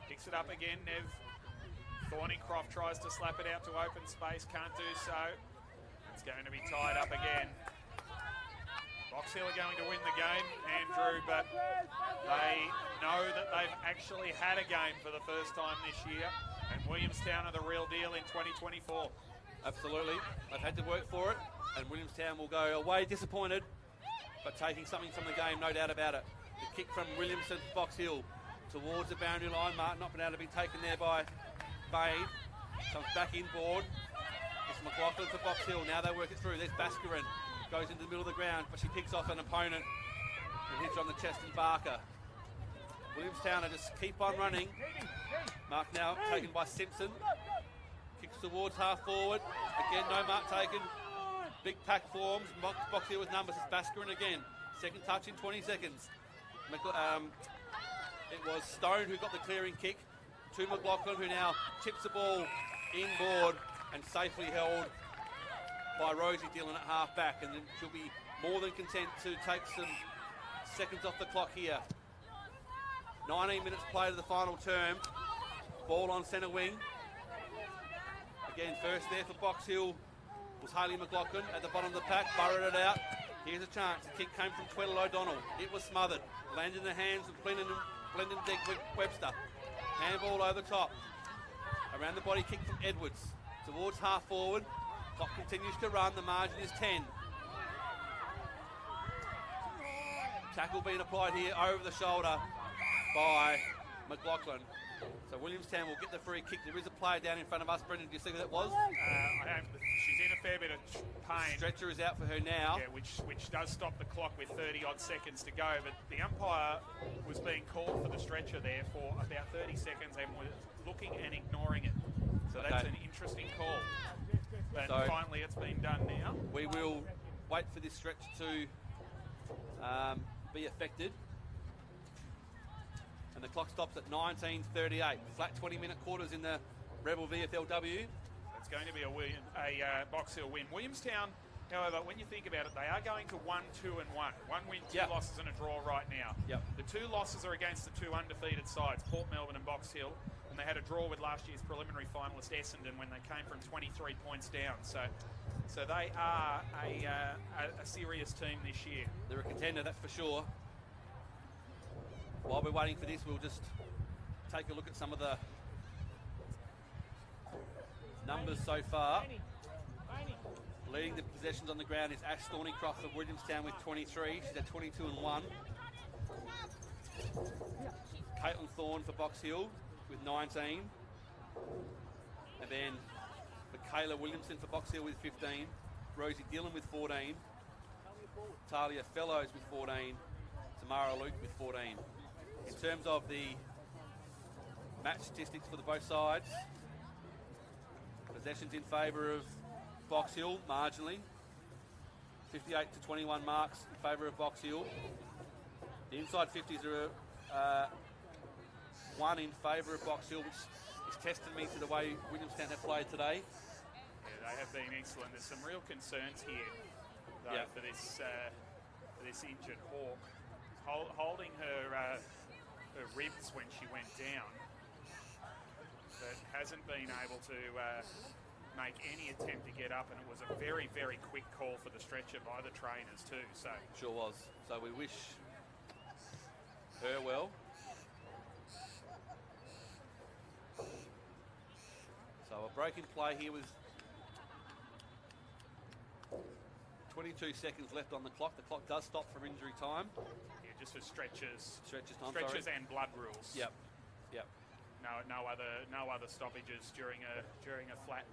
Picks it up again, Nev. Thornycroft tries to slap it out to open space, can't do so. It's going to be tied up again. Box Hill are going to win the game, Andrew, but they know that they've actually had a game for the first time this year, and Williamstown are the real deal in 2024. Absolutely. They've had to work for it, and Williamstown will go away disappointed, but taking something from the game, no doubt about it. The kick from Williamson to Box Hill towards the boundary line. Martin not been able to be taken there by Bain. Comes back inboard. It's McLaughlin for Box Hill. Now they work it through. There's Bascarin. Goes into the middle of the ground, but she picks off an opponent and hits on the chest and Barker. Williamstown just keep on running. Mark now taken by Simpson. Kicks towards half forward. Again, no mark taken. Big pack forms. Box Hill with numbers. It's Bascarin again. Second touch in 20 seconds. It was Stone who got the clearing kick to McLaughlin, who now tips the ball inboard and safely held by Rosie Dillon at half back, and then she'll be more than content to take some seconds off the clock here. 19 minutes played of the final term. Ball on centre wing. Again, first there for Box Hill was Hayley McLaughlin at the bottom of the pack, burrowed it out. Here's a chance. The kick came from Tweddle O'Donnell. It was smothered. Landed in the hands of Blendon Webster. Handball over the top. Around the body kick from Edwards. Towards half forward. Clock continues to run. The margin is 10. Tackle being applied here over the shoulder by McLaughlin. So Williamstown will get the free kick. There is a player down in front of us. Brendan, do you see who that was? She's in a fair bit of pain. Stretcher is out for her now. Yeah, which does stop the clock with 30-odd seconds to go. But the umpire was being called for the stretcher there for about 30 seconds and was looking and ignoring it. So that's an interesting call. But So finally it's been done now. We will wait for this stretch to be affected. And the clock stops at 19:38. Flat 20-minute quarters in the Rebel VFLW. It's going to be a Box Hill win. Williamstown, however, when you think about it, they are going to 1-2-1. 1 win, 2 losses and a draw right now. Yep. The 2 losses are against the 2 undefeated sides, Port Melbourne and Box Hill, and they had a draw with last year's preliminary finalist Essendon when they came from 23 points down. So they are a serious team this year. They're a contender, that's for sure. While we're waiting for this, we'll just take a look at some of the numbers so far. Leading the possessions on the ground is Ash Thornycroft of Williamstown with 23. She's at 22 and 1. Caitlin Thorne for Box Hill with 19. And then Michaela Williamson for Box Hill with 15. Rosie Dillon with 14. Talia Fellows with 14. Tamara Luke with 14. In terms of the match statistics for the both sides, possessions in favour of Box Hill, marginally. 58 to 21 marks in favour of Box Hill. The inside 50s are 1 in favour of Box Hill, which is testimony to the way Williamstown have played today. Yeah, they have been excellent. There's some real concerns here, though, for this injured Hawk. Holding her ribs when she went down, but hasn't been able to make any attempt to get up, and it was a very, very quick call for the stretcher by the trainers too. So Sure was. So we wish her well. So a break in play here with 22 seconds left on the clock. The clock does stop for injury time. yeah, just for stretchers Stretchers and blood rules. Yep. No other stoppages during a flat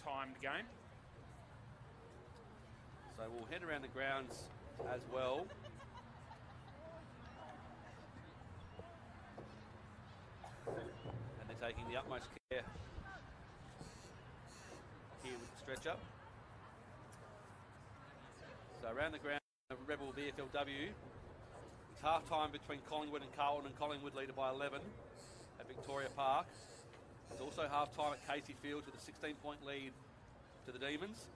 timed game. So we'll head around the grounds as well. And they're taking the utmost care here with the stretcher. So around the ground, Rebel VFLW. It's half time between Collingwood and Carlton, and Collingwood leader by 11 at Victoria Park. It's also half time at Casey Fields with a 16-point lead to the Demons.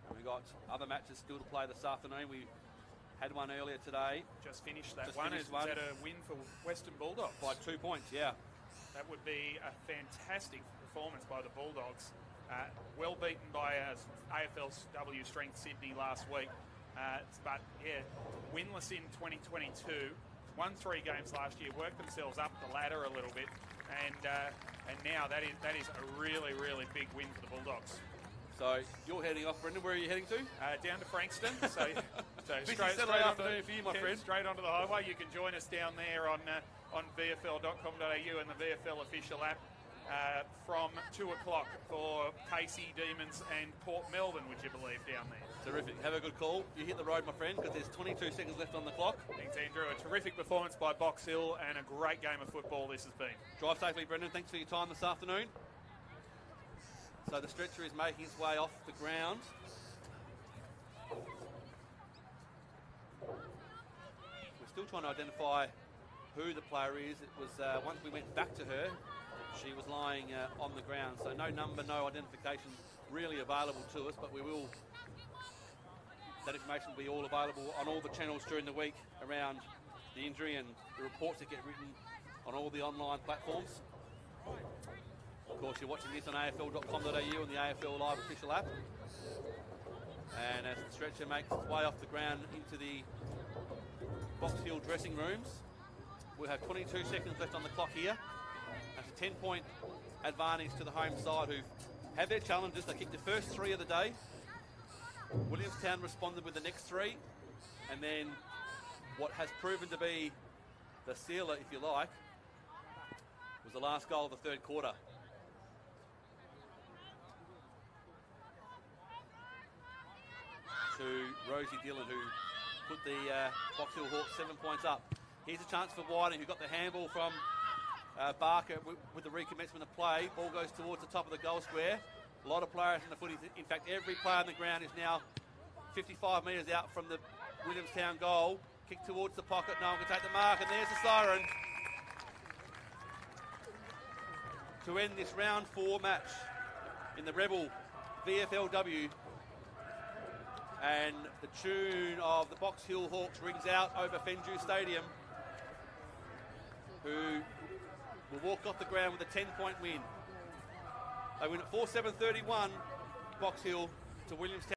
And we've got other matches still to play this afternoon. We had one earlier today. Just finished that Just one. finished Is one. that a win for Western Bulldogs? By 2 points, yeah. That would be a fantastic performance by the Bulldogs. Well beaten by AFLW Strength Sydney last week. But yeah, winless in 2022. Won 3 games last year, worked themselves up the ladder a little bit, and now that is a really, really big win for the Bulldogs. So you're heading off, Brendan. Where are you heading to? Down to Frankston. So Busy straight Saturday onto afternoon for you, my friend. Straight onto the highway. You can join us down there on VFL.com.au and the VFL official app from 2 o'clock for Casey, Demons and Port Melbourne, would you believe, down there. Terrific. Have a good call. You hit the road, my friend, because there's 22 seconds left on the clock. Thanks, Andrew. A terrific performance by Box Hill and a great game of football this has been. Drive safely, Brendan. Thanks for your time this afternoon. So the stretcher is making its way off the ground. We're still trying to identify who the player is. It was once we went back to her, she was lying on the ground. So no number, no identification really available to us, but we will. That information will be all available on all the channels during the week around the injury and the reports that get written on all the online platforms. Of course, you're watching this on afl.com.au and the AFL Live official app. And as the stretcher makes its way off the ground into the Box Hill dressing rooms, we'll have 22 seconds left on the clock here. That's a 10-point advantage to the home side, who have their challenges. They kicked the first 3 of the day. Williamstown responded with the next 3. And then what has proven to be the sealer, if you like, was the last goal of the third quarter. To Rosie Dillon, who put the Box Hill Hawks 7 points up. Here's a chance for Whiting, who got the handball from Barker with the recommencement of play. Ball goes towards the top of the goal square. A lot of players in the footy. In fact, every player on the ground is now 55 metres out from the Williamstown goal. Kick towards the pocket. No one can take the mark, and there's the siren to end this round 4 match in the Rebel VFLW. And the tune of the Box Hill Hawks rings out over Fenju Stadium, who will walk off the ground with a 10-point win. They win at 4-7-31, Box Hill to Williamstown.